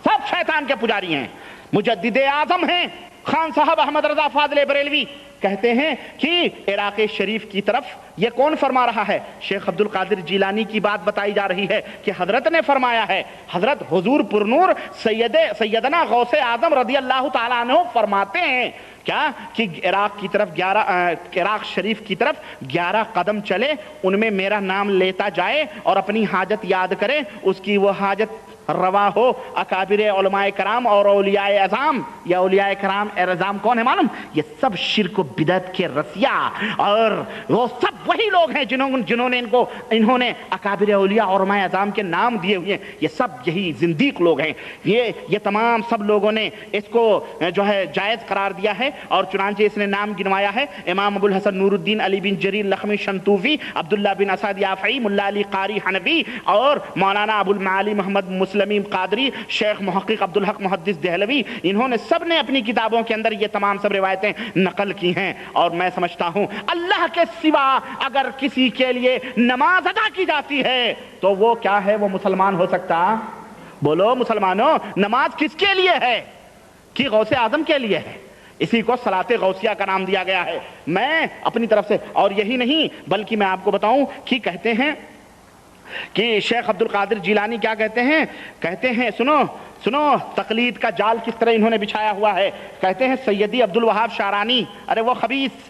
S2: سب شیطان کے پجاری ہیں، مجدد اعظم ہیں۔ خان صاحب احمد رضا فاضل بریلوی کہتے ہیں کہ عراق شریف کی طرف یہ کون فرما رہا ہے؟ شیخ عبد القادر جیلانی کی بات بتائی جا رہی ہے کہ حضرت نے فرمایا ہے، حضرت حضور پرنور سیدنا غوث اعظم رضی اللہ تعالیٰ عنہ فرماتے ہیں کیا کہ عراق شریف کی طرف 11 قدم چلے، ان میں میرا نام لیتا جائے اور اپنی حاجت یاد کرے، اس کی وہ حاجت روا ہو۔ اکابر علماء کرام اور اولیاء اعظام، یا اولیاء کرام اعظام کون ہے معلوم؟ یہ سب شرک و بدعت کے رسیا، اور وہ سب وہی لوگ ہیں جنہوں نے انہوں نے اکابر اولیاء اور علماء اعظام کے نام دیے ہوئے ہیں، یہ سب یہی زندیق لوگ ہیں۔ یہ تمام سب لوگوں نے اس کو جو ہے جائز قرار دیا ہے، اور چنانچہ اس نے نام گنوایا ہے امام ابو الحسن نور الدین علی بن جریر لخمی شنتوفی، عبداللہ بن اسد یافعی، ملا علی قاری حنفی، اور مولانا ابو المعالی محمد مسلمین قادری، شیخ محقق عبدالحق محدث دہلوی، انہوں نے سب نے اپنی کتابوں کے اندر یہ تمام سب روایتیں نقل کی ہیں۔ اور میں سمجھتا ہوں اللہ کے سوا اگر کسی کے لیے نماز ادا کی جاتی ہے تو وہ کیا ہے؟ وہ مسلمان ہو سکتا؟ بولو مسلمانوں، نماز کس کے لیے ہے؟ کہ غوث اعظم کے لیے ہے، اسی کو صلاۃ غوثیہ کا نام دیا گیا ہے۔ میں اپنی طرف سے، اور یہی نہیں بلکہ میں آپ کو بتاؤں کہ کہتے ہیں کہ شیخ عبد القادر جیلانی کیا کہتے ہیں سنو تقلید کا جال کس طرح انہوں نے بچھایا ہوا ہے۔ کہتے ہیں سیدی عبد الوہاب شارانی، ارے وہ خبیث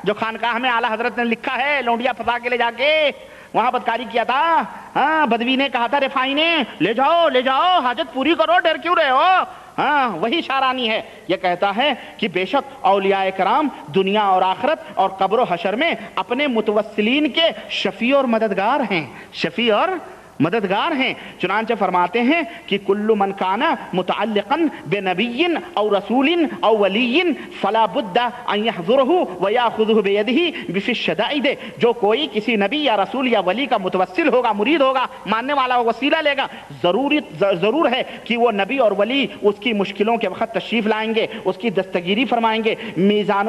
S2: جو خانقاہ میں اعلیٰ حضرت نے لکھا ہے، لونڈیا پھنسا کے لے جا کے وہاں بدکاری کیا تھا، بدوی نے کہا تھا رفائی نے لے جاؤ حاجت پوری کرو، ڈر کیوں رہے ہو؟ ہاں وہی شارانی ہے، یہ کہتا ہے کہ بے شک اولیاء کرام دنیا اور آخرت اور قبر و حشر میں اپنے متوسلین کے شفیع اور مددگار ہیں، شفیع اور مددگار ہیں۔ چنانچہ فرماتے ہیں کہ کل من کان متعلقا بنبی او رسول او ولی فلا بد ان یحضرہ ویاخذہ بیدہ فی الشدائد، جو کوئی کسی نبی یا رسول یا ولی کا متوسل ہوگا، مرید ہوگا، ماننے والا وسیلہ لے گا، ضرور ہے کہ وہ نبی اور ولی اس کی مشکلوں کے وقت تشریف لائیں گے، اس کی دستگیری فرمائیں گے۔ میزان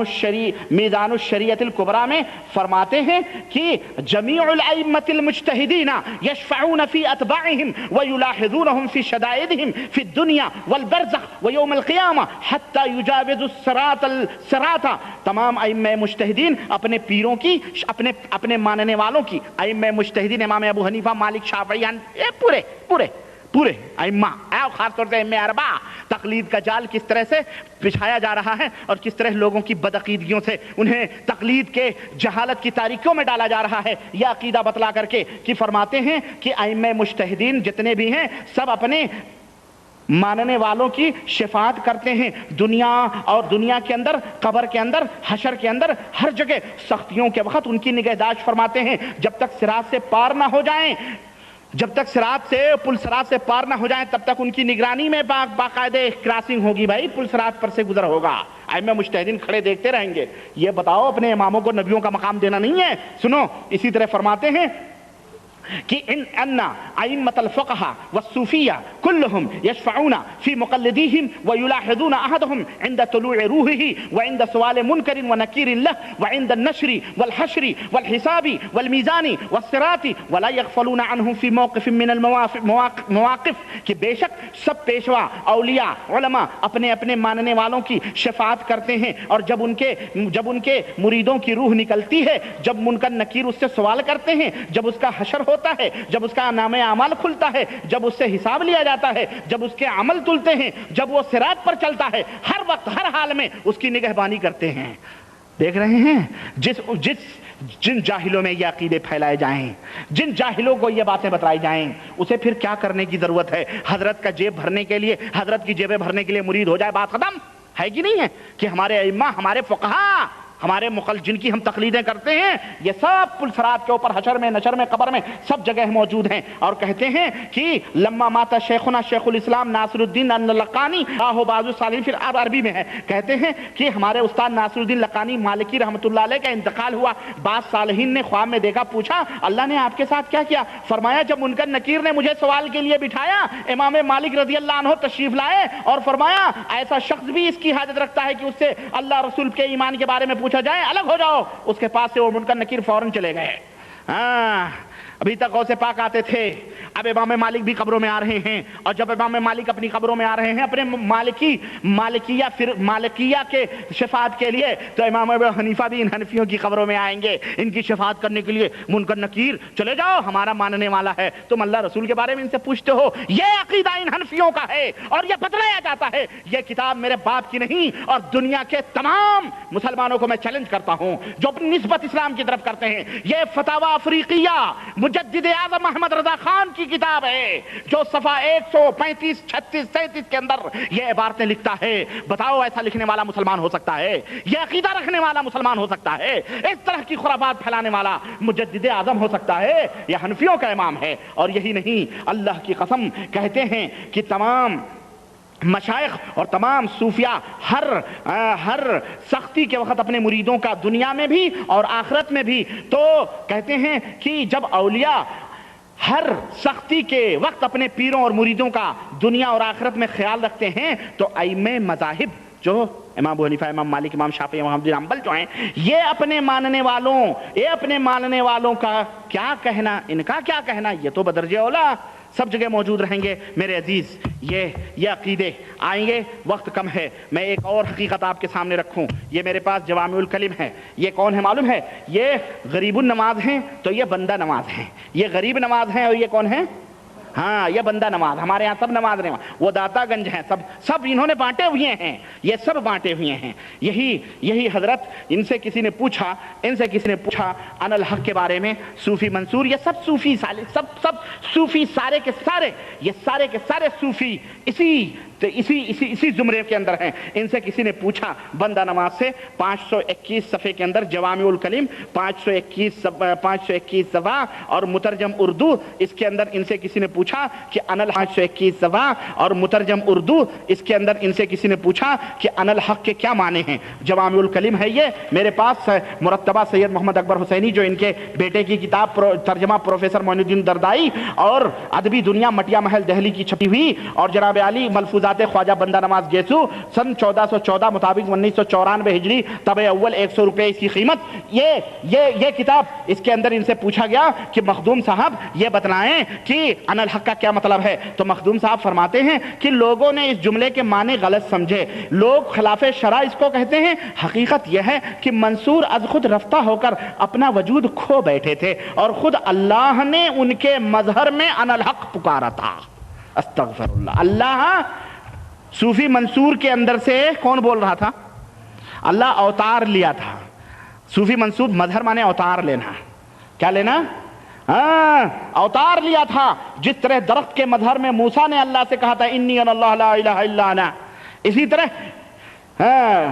S2: الشریعت الکبریٰ میں فرماتے ہیں کہ جمیع الائمۃ المجتہدین یشفعون فی اتباعہم ویلاحظونہم فی شدائدہم فی الدنیا والبرزخ ویوم القیامہ حتی یجاوز الصراط، تمام ائمہ مجتہدین اپنے پیروں کی، اپنے ماننے والوں کی، ائمہ مجتہدین امام ابو حنیفہ، مالک، شافعی، پورے ائمہ، خاص طور سے ائمہ اربعہ، تقلید کا جال کس طرح سے بچھایا جا رہا ہے اور کس طرح لوگوں کی بدعقیدگیوں سے انہیں تقلید کے جہالت کی تاریکیوں میں ڈالا جا رہا ہے، یہ عقیدہ بتلا کر کے کہ فرماتے ہیں کہ ائمہ مجتہدین جتنے بھی ہیں سب اپنے ماننے والوں کی شفاعت کرتے ہیں، دنیا اور دنیا کے اندر، قبر کے اندر، حشر کے اندر، ہر جگہ سختیوں کے وقت ان کی نگہداشت فرماتے ہیں، جب تک صراط سے پار نہ ہو جائیں، جب تک پل صراط سے پار نہ ہو جائیں تب تک ان کی نگرانی میں باقاعدہ کراسنگ ہوگی، بھائی پل صراط پر سے گزر ہوگا، ائمہ مجتہدین کھڑے دیکھتے رہیں گے۔ یہ بتاؤ اپنے اماموں کو نبیوں کا مقام دینا نہیں ہے؟ سنو، اسی طرح فرماتے ہیں کہ ان ائمۃ الفقہاء والصوفیہ کلہم یشفعون فی مقلدیہم ویلاحظون احدہم عند طلوع روحہ وعند سؤال منکر ونکیر لہ وعند النشر والحشر والحساب والمیزان والصراط ولا یغفلون عنہ فی موقف من المواقف، کہ بے شک سب پیشوا، اولیاء، علماء اپنے اپنے ماننے والوں کی شفاعت کرتے ہیں، اور جب ان کے مریدوں کی روح نکلتی ہے، جب منکر نکیر اس سے سوال کرتے ہیں، جب اس کا حشر ہوتا ہے، جب اس کا نامہ اعمال کھلتا ہے، جب اس سے حساب لیا جاتا ہے، جب اس کے عمل تلتے ہیں، جب وہ صراط پر چلتا ہے، ہر وقت ہر حال میں اس کی نگہبانی کرتے ہیں۔ دیکھ رہے ہیں جن جاہلوں میں یہ عقیدے پھیلائے جائیں، جن جاہلوں کو یہ باتیں بتائی جائیں، اسے پھر کیا کرنے کی ضرورت ہے؟ حضرت کا جیب بھرنے کے لیے، حضرت کی جیبیں بھرنے کے لیے مرید ہو جائے، بات ختم ہے کہ نہیں ہے؟ کہ ہمارے ائمہ، ہمارے فقہاء، ہمارے جن کی ہم تقلیدیں کرتے ہیں، یہ سب پل صراط کے اوپر، حشر میں، نشر میں، قبر میں، سب جگہ موجود ہیں۔ اور کہتے ہیں کہ لما مات شیخنا شیخ الاسلام ناصر الدین اللقانی راہو بعض الصالحین، پھر عربی میں ہے، کہتے ہیں کہ ہمارے استاد ناصر الدین لقانی مالکی رحمۃ اللہ علیہ کا انتقال ہوا، بعض صالحین نے خواب میں دیکھا، پوچھا اللہ نے آپ کے ساتھ کیا کیا؟ فرمایا جب منکر نکیر نے مجھے سوال کے لیے بٹھایا، امام مالک رضی اللہ عنہ تشریف لائے اور فرمایا ایسا شخص بھی اس کی حاجت رکھتا ہے کہ اس سے اللہ رسول کے ایمان کے بارے میں پوچھا جائے، الگ ہو جاؤ۔ اس کے پاس سے وہ منکر نکیر فوراً چلے گئے۔ ابھی تک غوث پاک آتے تھے، اب امام مالک بھی قبروں میں آ رہے ہیں، اور جب امام مالک اپنی قبروں میں آ رہے ہیں اپنے مالکیہ کے شفاعت کے لیے، تو امام ابو حنیفہ بھی ان حنفیوں کی قبروں میں آئیں گے ان کی شفاعت کرنے کے لیے۔ منکر نکیر چلے جاؤ، ہمارا ماننے والا ہے، تم اللہ رسول کے بارے میں ان سے پوچھتے ہو؟ یہ عقیدہ ان حنفیوں کا ہے، اور یہ بتلایا جاتا ہے۔ یہ کتاب میرے باپ کی نہیں، اور دنیا کے تمام مسلمانوں کو میں چیلنج کرتا ہوں جو اپنی نسبت اسلام کی طرف کرتے ہیں، یہ فتاوی افریقیہ مجدد اعظم احمد رضا خان کی کتاب ہے، جو صفحہ 135، 36، 37 کے اندر یہ عبارتیں لکھتا ہے۔ بتاؤ ایسا لکھنے والا مسلمان ہو سکتا ہے؟ یہ عقیدہ رکھنے والا مسلمان ہو سکتا ہے؟ اس طرح کی خرافات پھیلانے والا مجدد اعظم ہو سکتا ہے؟ یہ حنفیوں کا امام ہے۔ اور یہی نہیں، اللہ کی قسم کہتے ہیں کہ تمام مشائخ اور تمام صوفیاء ہر سختی کے وقت اپنے مریدوں کا، دنیا میں بھی اور آخرت میں بھی، تو کہتے ہیں کہ جب اولیاء ہر سختی کے وقت اپنے پیروں اور مریدوں کا دنیا اور آخرت میں خیال رکھتے ہیں، تو ائمہ مذاہب جو امام ابو حنیفہ، امام مالک، امام شافعی، امام احمد بن حنبل جو ہیں، یہ اپنے ماننے والوں کا کیا کہنا، ان کا کیا کہنا، یہ تو بدرجہ اولا سب جگہ موجود رہیں گے۔ میرے عزیز، یہ عقیدے آئیں گے، وقت کم ہے، میں ایک اور حقیقت آپ کے سامنے رکھوں۔ یہ میرے پاس جوامع الکلم ہے، یہ کون ہے معلوم ہے؟ یہ غریب النماز ہیں، تو یہ بندہ نماز ہیں۔ یہ غریب نماز ہیں، اور یہ کون ہیں؟ ہاں، یہ بندہ نماز۔ ہمارے ہاں سب نماز رہے، وہ داتا گنج ہیں، سب انہوں نے بانٹے ہوئے ہیں، یہ سب بانٹے ہوئے ہیں۔ یہی حضرت ان سے کسی نے پوچھا ان الحق کے بارے میں، صوفی منصور، یہ سب صوفی سب صوفی، سارے کے سارے، یہ سارے کے سارے صوفی اسی تو اسی زمرے کے اندر ہیں. ان سے کسی نے پوچھا بندہ نماز سے 521 صفحے کے اندر جوامع الکلم 521 صفحہ اور مترجم اردو، اس کے اندر ان سے کسی نے پوچھا کہ 521 صفحہ اور مترجم اردو، اس کے اندر ان سے کسی نے پوچھا کہ ان الحق کے کیا معنی ہیں. جوامع الکلم ہے یہ، میرے پاس مرتبہ سید محمد اکبر حسینی جو ان کے بیٹے کی کتاب ترجمہ پروفیسر معین الدین دردائی اور ادبی دنیا مٹیا محل دہلی کی چھپی ہوئی، اور جناب علی ملفوظات خواجہ بندہ نواز گیسو سن 1414 مطابق 1994 ہجری طبع اول 100 روپے اس کی قیمت. یہ کتاب، اس کے اندر ان سے پوچھا گیا کہ مخدوم صاحب یہ بتلائیں کہ ان الحق کا کیا مطلب ہے. تو مخدوم صاحب فرماتے ہیں کہ لوگوں نے اس جملے کے معنی غلط سمجھے، لوگ خلاف شرع اس کو کہتے ہیں. حقیقت یہ ہے کہ منصور از خود رفتہ ہو کر اپنا وجود کھو بیٹھے تھے اور خود اللہ نے ان کے مظہر میں ان الحق پکارا تھا. استغفر اللہ. اللہ صوفی منصور کے اندر سے کون بول رہا تھا؟ اللہ اوتار لیا تھا. صوفی منصور مظہر مانے اوتار لینا. کیا لینا؟ اوتار لیا تھا. جس طرح درخت کے مظہر میں موسیٰ نے اللہ سے کہا تھا انی انا اللہ لا الہ الا انا، اسی طرح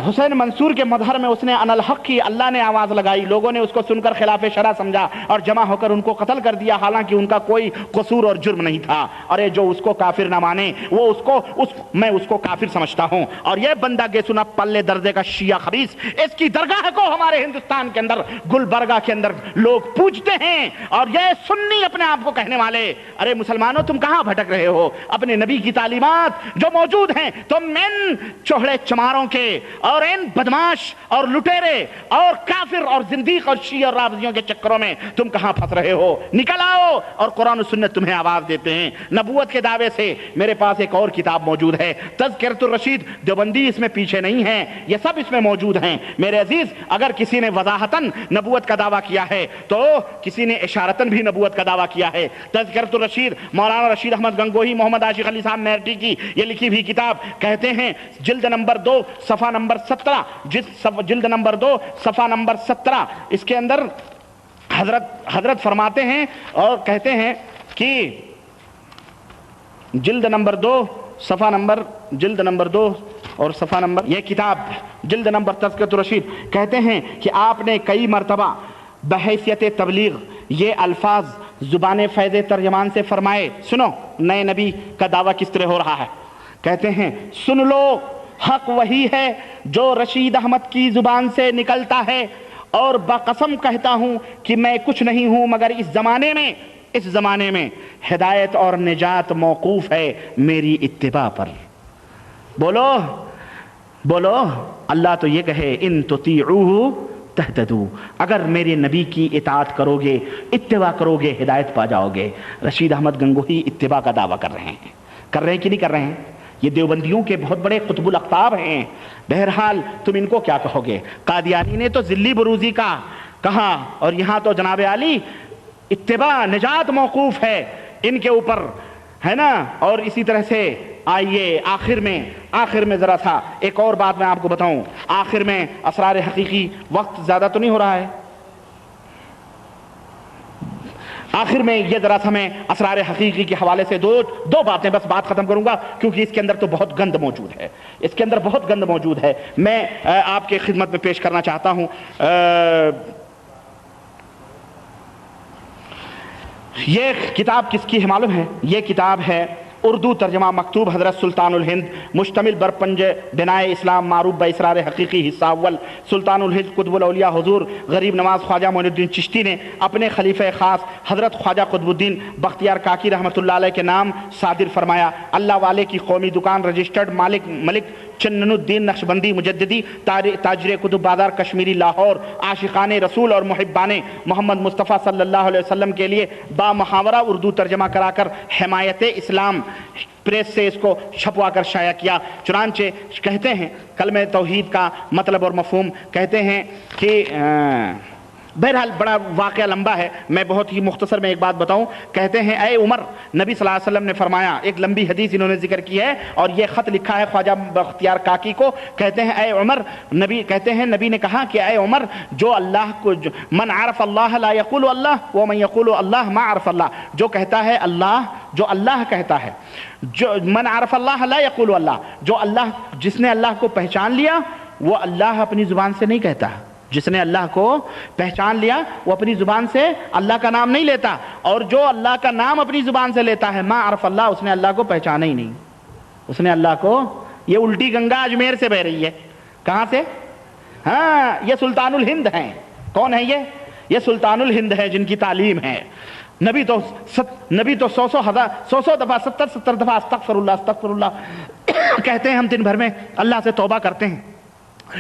S2: حسین منصور کے مظہر میں اس نے ان الحق کی اللہ نے آواز لگائی. لوگوں نے اس کو سن کر خلاف شرع سمجھا اور جمع ہو کر ان کو قتل کر دیا، حالانکہ ان کا کوئی قصور اور جرم نہیں تھا. ارے جو اس کو کافر نہ مانے وہ میں اس کو کافر سمجھتا ہوں. اور یہ بندہ گیسونا پلے درجے کا شیعہ خبیث، اس کی درگاہ کو ہمارے ہندوستان کے اندر گلبرگہ کے اندر لوگ پوجتے ہیں. اور یہ سنی اپنے آپ کو کہنے والے، ارے مسلمانوں تم کہاں بھٹک رہے ہو؟ اپنے نبی کی تعلیمات جو موجود ہیں تم ان چوہڑے چماروں کے اور ان بدماش اور لٹیرے اور کافر اور زندیق اور شیعہ اور رافضیوں کے چکروں میں تم کہاں پھنس رہے ہو؟ نکل آؤ. اور قرآن و سنت تمہیں آواز دیتے ہیں. نبوت کے دعوے سے میرے پاس ایک اور کتاب موجود ہے، تذکرۃ الرشید. دیوبندی اس میں پیچھے نہیں ہے، یہ سب اس میں موجود ہیں. میرے عزیز، اگر کسی نے وضاحتاً نبوت کا دعویٰ کیا ہے تو کسی نے اشارتاً بھی نبوت کا دعویٰ کیا ہے. تذکرۃ الرشید مولانا رشید احمد گنگوہی محمد عاشق علی صاحب میرٹی کی یہ لکھی ہوئی کتاب. کہتے ہیں جلد نمبر 2 صفحہ نمبر 17، جلد نمبر 2 صفحہ نمبر 17، اس کے اندر حضرت فرماتے ہیں اور کہتے ہیں کہ جلد نمبر 2 اور صفحہ نمبر، یہ کتاب جلد نمبر تذکرۃ الرشید، کہتے ہیں کہ آپ نے کئی مرتبہ بحیثیت تبلیغ یہ الفاظ زبان فیض ترجمان سے فرمائے. سنو نئے نبی کا دعویٰ کس طرح ہو رہا ہے. کہتے ہیں سن لو، حق وہی ہے جو رشید احمد کی زبان سے نکلتا ہے، اور بقسم کہتا ہوں کہ میں کچھ نہیں ہوں مگر اس زمانے میں ہدایت اور نجات موقوف ہے میری اتباع پر. بولو اللہ تو یہ کہے ان تطیعوہ تہتدوا، اگر میرے نبی کی اطاعت کرو گے، اتباع کرو گے، ہدایت پا جاؤ گے. رشید احمد گنگوہی اتباع کا دعویٰ کر رہے ہیں کہ نہیں کر رہے ہیں؟ یہ دیوبندیوں کے بہت بڑے قطب الاقطاب ہیں. بہرحال تم ان کو کیا کہو گے؟ قادیانی نے تو ذلی بروزی کا کہا، اور یہاں تو جناب علی اتباع نجات موقوف ہے ان کے اوپر، ہے نا. اور اسی طرح سے آئیے آخر میں ذرا سا ایک اور بات میں آپ کو بتاؤں. آخر میں اسرار حقیقی، وقت زیادہ تو نہیں ہو رہا ہے، آخر میں یہ ذرا سا میں اسرار حقیقی کے حوالے سے دو باتیں بس بات ختم کروں گا، کیونکہ اس کے اندر تو بہت گند موجود ہے. میں آپ کے خدمت میں پیش کرنا چاہتا ہوں. یہ کتاب کس کی ہے معلوم ہے؟ یہ کتاب ہے اردو ترجمہ مکتوب حضرت سلطان الہند، مشتمل بر پنج بنائے اسلام معروف باسرار حقیقی. حصہ اول. سلطان الہند قطب الاولیاء حضور غریب نواز خواجہ معین الدین چشتی نے اپنے خلیفہ خاص حضرت خواجہ قطب الدین بختیار کاکی رحمۃ اللہ علیہ کے نام صادر فرمایا. اللہ والے کی قومی دکان، رجسٹرڈ ملک چنن الدین نقشبندی مجددی، تاجر کتب بازار کشمیری لاہور، عاشقان رسول اور محبان محمد مصطفیٰ صلی اللہ علیہ وسلم کے لیے با محاورہ اردو ترجمہ کرا کر حمایت اسلام پریس سے اس کو چھپوا کر شائع کیا. چنانچہ کہتے ہیں کلمہ توحید کا مطلب اور مفہوم، کہتے ہیں کہ بہرحال بڑا واقعہ لمبا ہے، میں بہت ہی مختصر میں ایک بات بتاؤں. کہتے ہیں اے عمر، نبی صلی اللہ علیہ وسلم نے فرمایا، ایک لمبی حدیث انہوں نے ذکر کی ہے اور یہ خط لکھا ہے خواجہ بختیار کاکی کو. کہتے ہیں اے عمر، نبی نے کہا کہ اے عمر، جو اللہ کو من عرف اللہ لا یقول اللہ ومن یقول اللہ ما عرف اللہ، جو کہتا ہے اللہ، جو اللہ کہتا ہے، جو من عرف اللہ لا یقول اللہ، جس نے اللہ کو پہچان لیا وہ اللہ اپنی زبان سے نہیں کہتا. جس نے اللہ کو پہچان لیا وہ اپنی زبان سے اللہ کا نام نہیں لیتا، اور جو اللہ کا نام اپنی زبان سے لیتا ہے ما عرف اللہ، اس نے اللہ کو پہچانا ہی نہیں. اس نے اللہ کو، یہ الٹی گنگا اجمیر سے بہ رہی ہے. کہاں سے؟ ہاں، یہ سلطان الہند ہیں. کون ہے یہ سلطان الہند ہے جن کی تعلیم ہے. نبی تو 100 دفعہ 70 دفعہ استغفر اللہ کہتے ہیں. ہم دن بھر میں اللہ سے توبہ کرتے ہیں،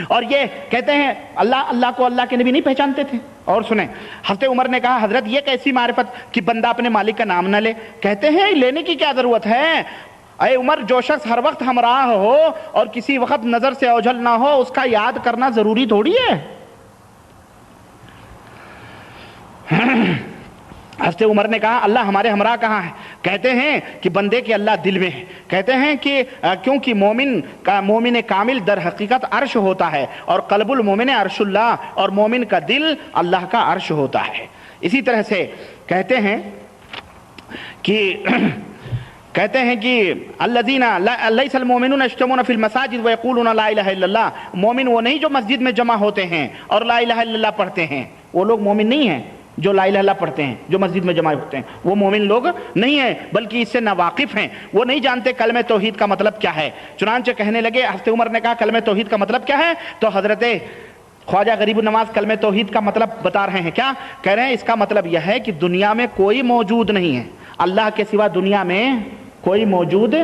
S2: اور یہ کہتے ہیں اللہ کو اللہ کے نبی نہیں پہچانتے تھے. اور سنیں، حضرت عمر نے کہا حضرت یہ کیسی معرفت کہ بندہ اپنے مالک کا نام نہ لے. کہتے ہیں لینے کی کیا ضرورت ہے اے عمر، جو شخص ہر وقت ہمراہ ہو اور کسی وقت نظر سے اوجھل نہ ہو، اس کا یاد کرنا ضروری تھوڑی ہے. حضرت عمر نے کہا اللہ ہمارے ہمراہ کہاں ہے؟ کہتے ہیں کہ بندے کے اللہ دل میں ہے. کہتے ہیں کہ کیونکہ مومن کامل در حقیقت عرش ہوتا ہے، اور قلب المومن عرش اللہ، اور مومن کا دل اللہ کا عرش ہوتا ہے. اسی طرح سے کہتے ہیں کہ الذین لیس المؤمنون یجتمعون فی المساجد ویقولون لا الہ الا اللہ. مومن وہ نہیں جو مسجد میں جمع ہوتے ہیں اور لا الہ الا اللہ پڑھتے ہیں. وہ لوگ مومن نہیں ہیں جو لا الہ الا اللہ پڑھتے ہیں، جو مسجد میں جمع ہوتے ہیں. وہ مومن لوگ نہیں ہیں، بلکہ اس سے ناواقف ہیں. وہ نہیں جانتے کلمہ توحید کا مطلب کیا ہے. چنانچہ کہنے لگے، حضرت عمر نے کہا کلمہ توحید کا مطلب کیا ہے؟ تو حضرت خواجہ غریب النواز کلمہ توحید کا مطلب بتا رہے ہیں. کیا کہہ رہے ہیں؟ اس کا مطلب یہ ہے کہ دنیا میں کوئی موجود نہیں ہے اللہ کے سوا. دنیا میں کوئی موجود،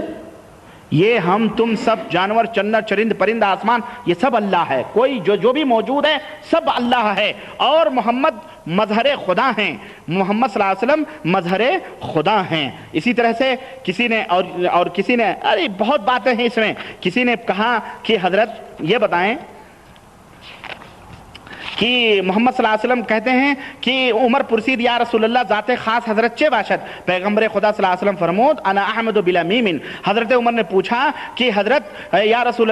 S2: یہ ہم تم سب جانور، چرند پرند، آسمان، یہ سب اللہ ہے. کوئی جو بھی موجود ہے سب اللہ ہے. اور محمد مظہر خدا ہیں، محمد صلی اللہ علیہ وسلم مظہر خدا ہیں. اسی طرح سے کسی نے اور کسی نے، ارے بہت باتیں ہیں اس میں. کسی نے کہا کہ حضرت یہ بتائیں کہ محمد صلی اللہ علیہ وسلم کہتے ہیں کہ عمر پرسید یا رسول اللہ ذات خاص حضرت چے باشد. پیغمبر خدا صلی اللہ علیہ وسلم فرمود انا احمد بلا میم. حضرت عمر نے پوچھا کہ حضرت یا رسول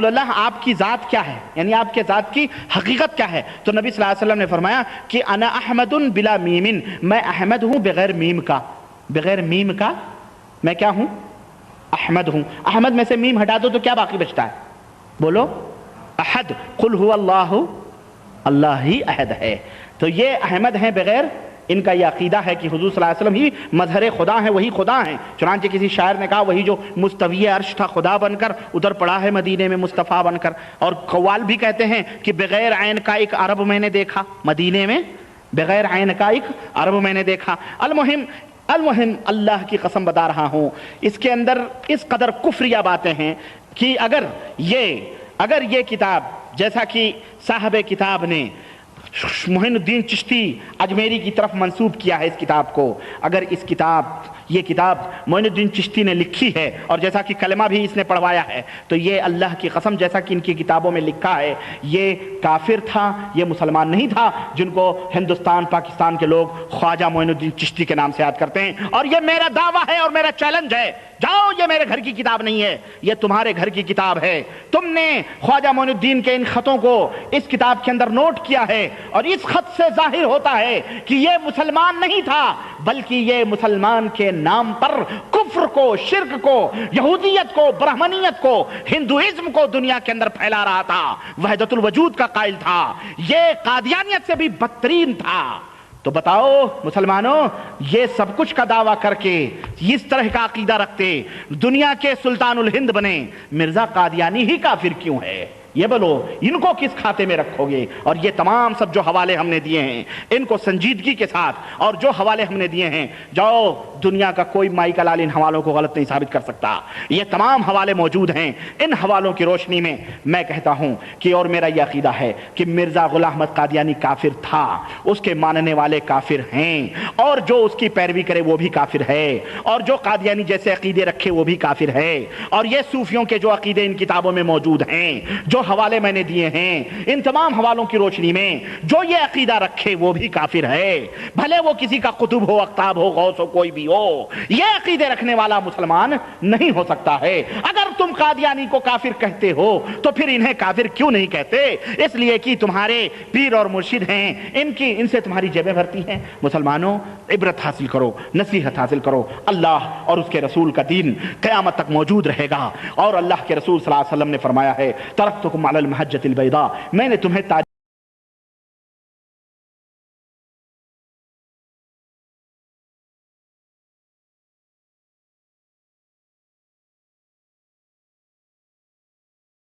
S2: اللہ آپ کی ذات کیا ہے، یعنی آپ کے ذات کی حقیقت کیا ہے؟ تو نبی صلی اللہ علیہ وسلم نے فرمایا کہ انا احمد بلا میم، میں احمد ہوں بغیر میم کا. بغیر میم کا میں کیا ہوں؟ احمد ہوں. احمد میں سے میم ہٹا دو تو کیا باقی بچتا ہے؟ بولو. احد. قل هو اللہ، اللہ ہی احد ہے. تو یہ احمد ہیں بغیر، ان کا یہ عقیدہ ہے کہ حضور صلی اللہ علیہ وسلم ہی مظہر خدا ہیں، وہی خدا ہیں. چنانچہ کسی شاعر نے کہا وہی جو مستوی عرش تھا خدا بن کر ادھر پڑا ہے مدینے میں مصطفیٰ بن کر. اور قوال بھی کہتے ہیں کہ بغیر عین کا ایک عرب میں نے دیکھا مدینے میں، بغیر عین کا ایک عرب میں نے دیکھا. المہم اللہ کی قسم بتا رہا ہوں، اس کے اندر اس قدر کفریہ باتیں ہیں کہ اگر یہ کتاب، جیسا کہ صاحب کتاب نے معین الدین چشتی اجمیری کی طرف منسوب کیا ہے اس کتاب کو، اگر یہ کتاب معین الدین چشتی نے لکھی ہے اور جیسا کہ کلمہ بھی اس نے پڑھوایا ہے، تو یہ اللہ کی قسم جیسا کہ ان کی کتابوں میں لکھا ہے یہ کافر تھا، یہ مسلمان نہیں تھا جن کو ہندوستان پاکستان کے لوگ خواجہ معین الدین چشتی کے نام سے یاد کرتے ہیں. اور یہ میرا دعویٰ ہے اور میرا چیلنج ہے، جاؤ یہ میرے گھر کی کتاب نہیں ہے، یہ تمہارے گھر کی کتاب ہے. تم نے خواجہ معین الدین کے ان خطوں کو اس کتاب کے اندر نوٹ کیا ہے، اور اس خط سے ظاہر ہوتا ہے کہ یہ مسلمان نہیں تھا، بلکہ یہ مسلمان کے نام پر کفر کو، شرک کو، یہودیت کو، برہمنیت کو، ہندوازم کو دنیا کے اندر پھیلا رہا تھا. وحدت الوجود کا قائل تھا، یہ قادیانیت سے بھی بدترین تھا. تو بتاؤ مسلمانوں، یہ سب کچھ کا دعویٰ کر کے اس طرح کا عقیدہ رکھتے دنیا کے سلطان الہند بنے، مرزا قادیانی ہی کافر کیوں ہے؟ یہ بولو، ان کو کس کھاتے میں رکھو گے؟ اور یہ تمام سب جو حوالے ہم نے دیے ہیں ان کو سنجیدگی کے ساتھ، اور جو حوالے ہم نے دیے ہیں، جاؤ دنیا کا کوئی مائی کا لال ان حوالوں کو غلط نہیں ثابت کر سکتا. یہ تمام حوالے موجود ہیں. ان حوالوں کی روشنی میں میں کہتا ہوں کہ، اور میرا یہ عقیدہ ہے کہ مرزا غلام احمد قادیانی کافر تھا، اس کے ماننے والے کافر ہیں، اور جو اس کی پیروی کرے وہ بھی کافر ہے، اور جو قادیانی جیسے عقیدے رکھے وہ بھی کافر ہے. اور یہ صوفیوں کے جو عقیدے ان کتابوں میں موجود ہیں، جو حوالے میں نے دیے ہیں، ان تمام حوالوں کی روشنی میں جو یہ عقیدہ رکھے وہ بھی کافر ہے، بھلے وہ کسی کا قطب ہو، اقطاب ہو، غوث ہو، کوئی بھی ہو، یہ عقیدے رکھنے والا مسلمان نہیں ہو سکتا ہے۔ اگر تم قادیانی کو کافر کہتے ہو تو پھر انہیں کافر کیوں نہیں کہتے؟ اس لیے کہ تمہارے پیر اور مرشد ہیں، ان سے تمہاری جیبیں بھرتی ہیں۔ مسلمانوں، عبرت حاصل کرو، نصیحت حاصل کرو، اللہ اور اس کے رسول کا دین قیامت تک موجود رہے گا، اور اللہ کے رسول صلی اللہ علیہ وسلم نے فرمایا ہے ترکتکم علی المحجۃ البیضاء، میں نے تمہیں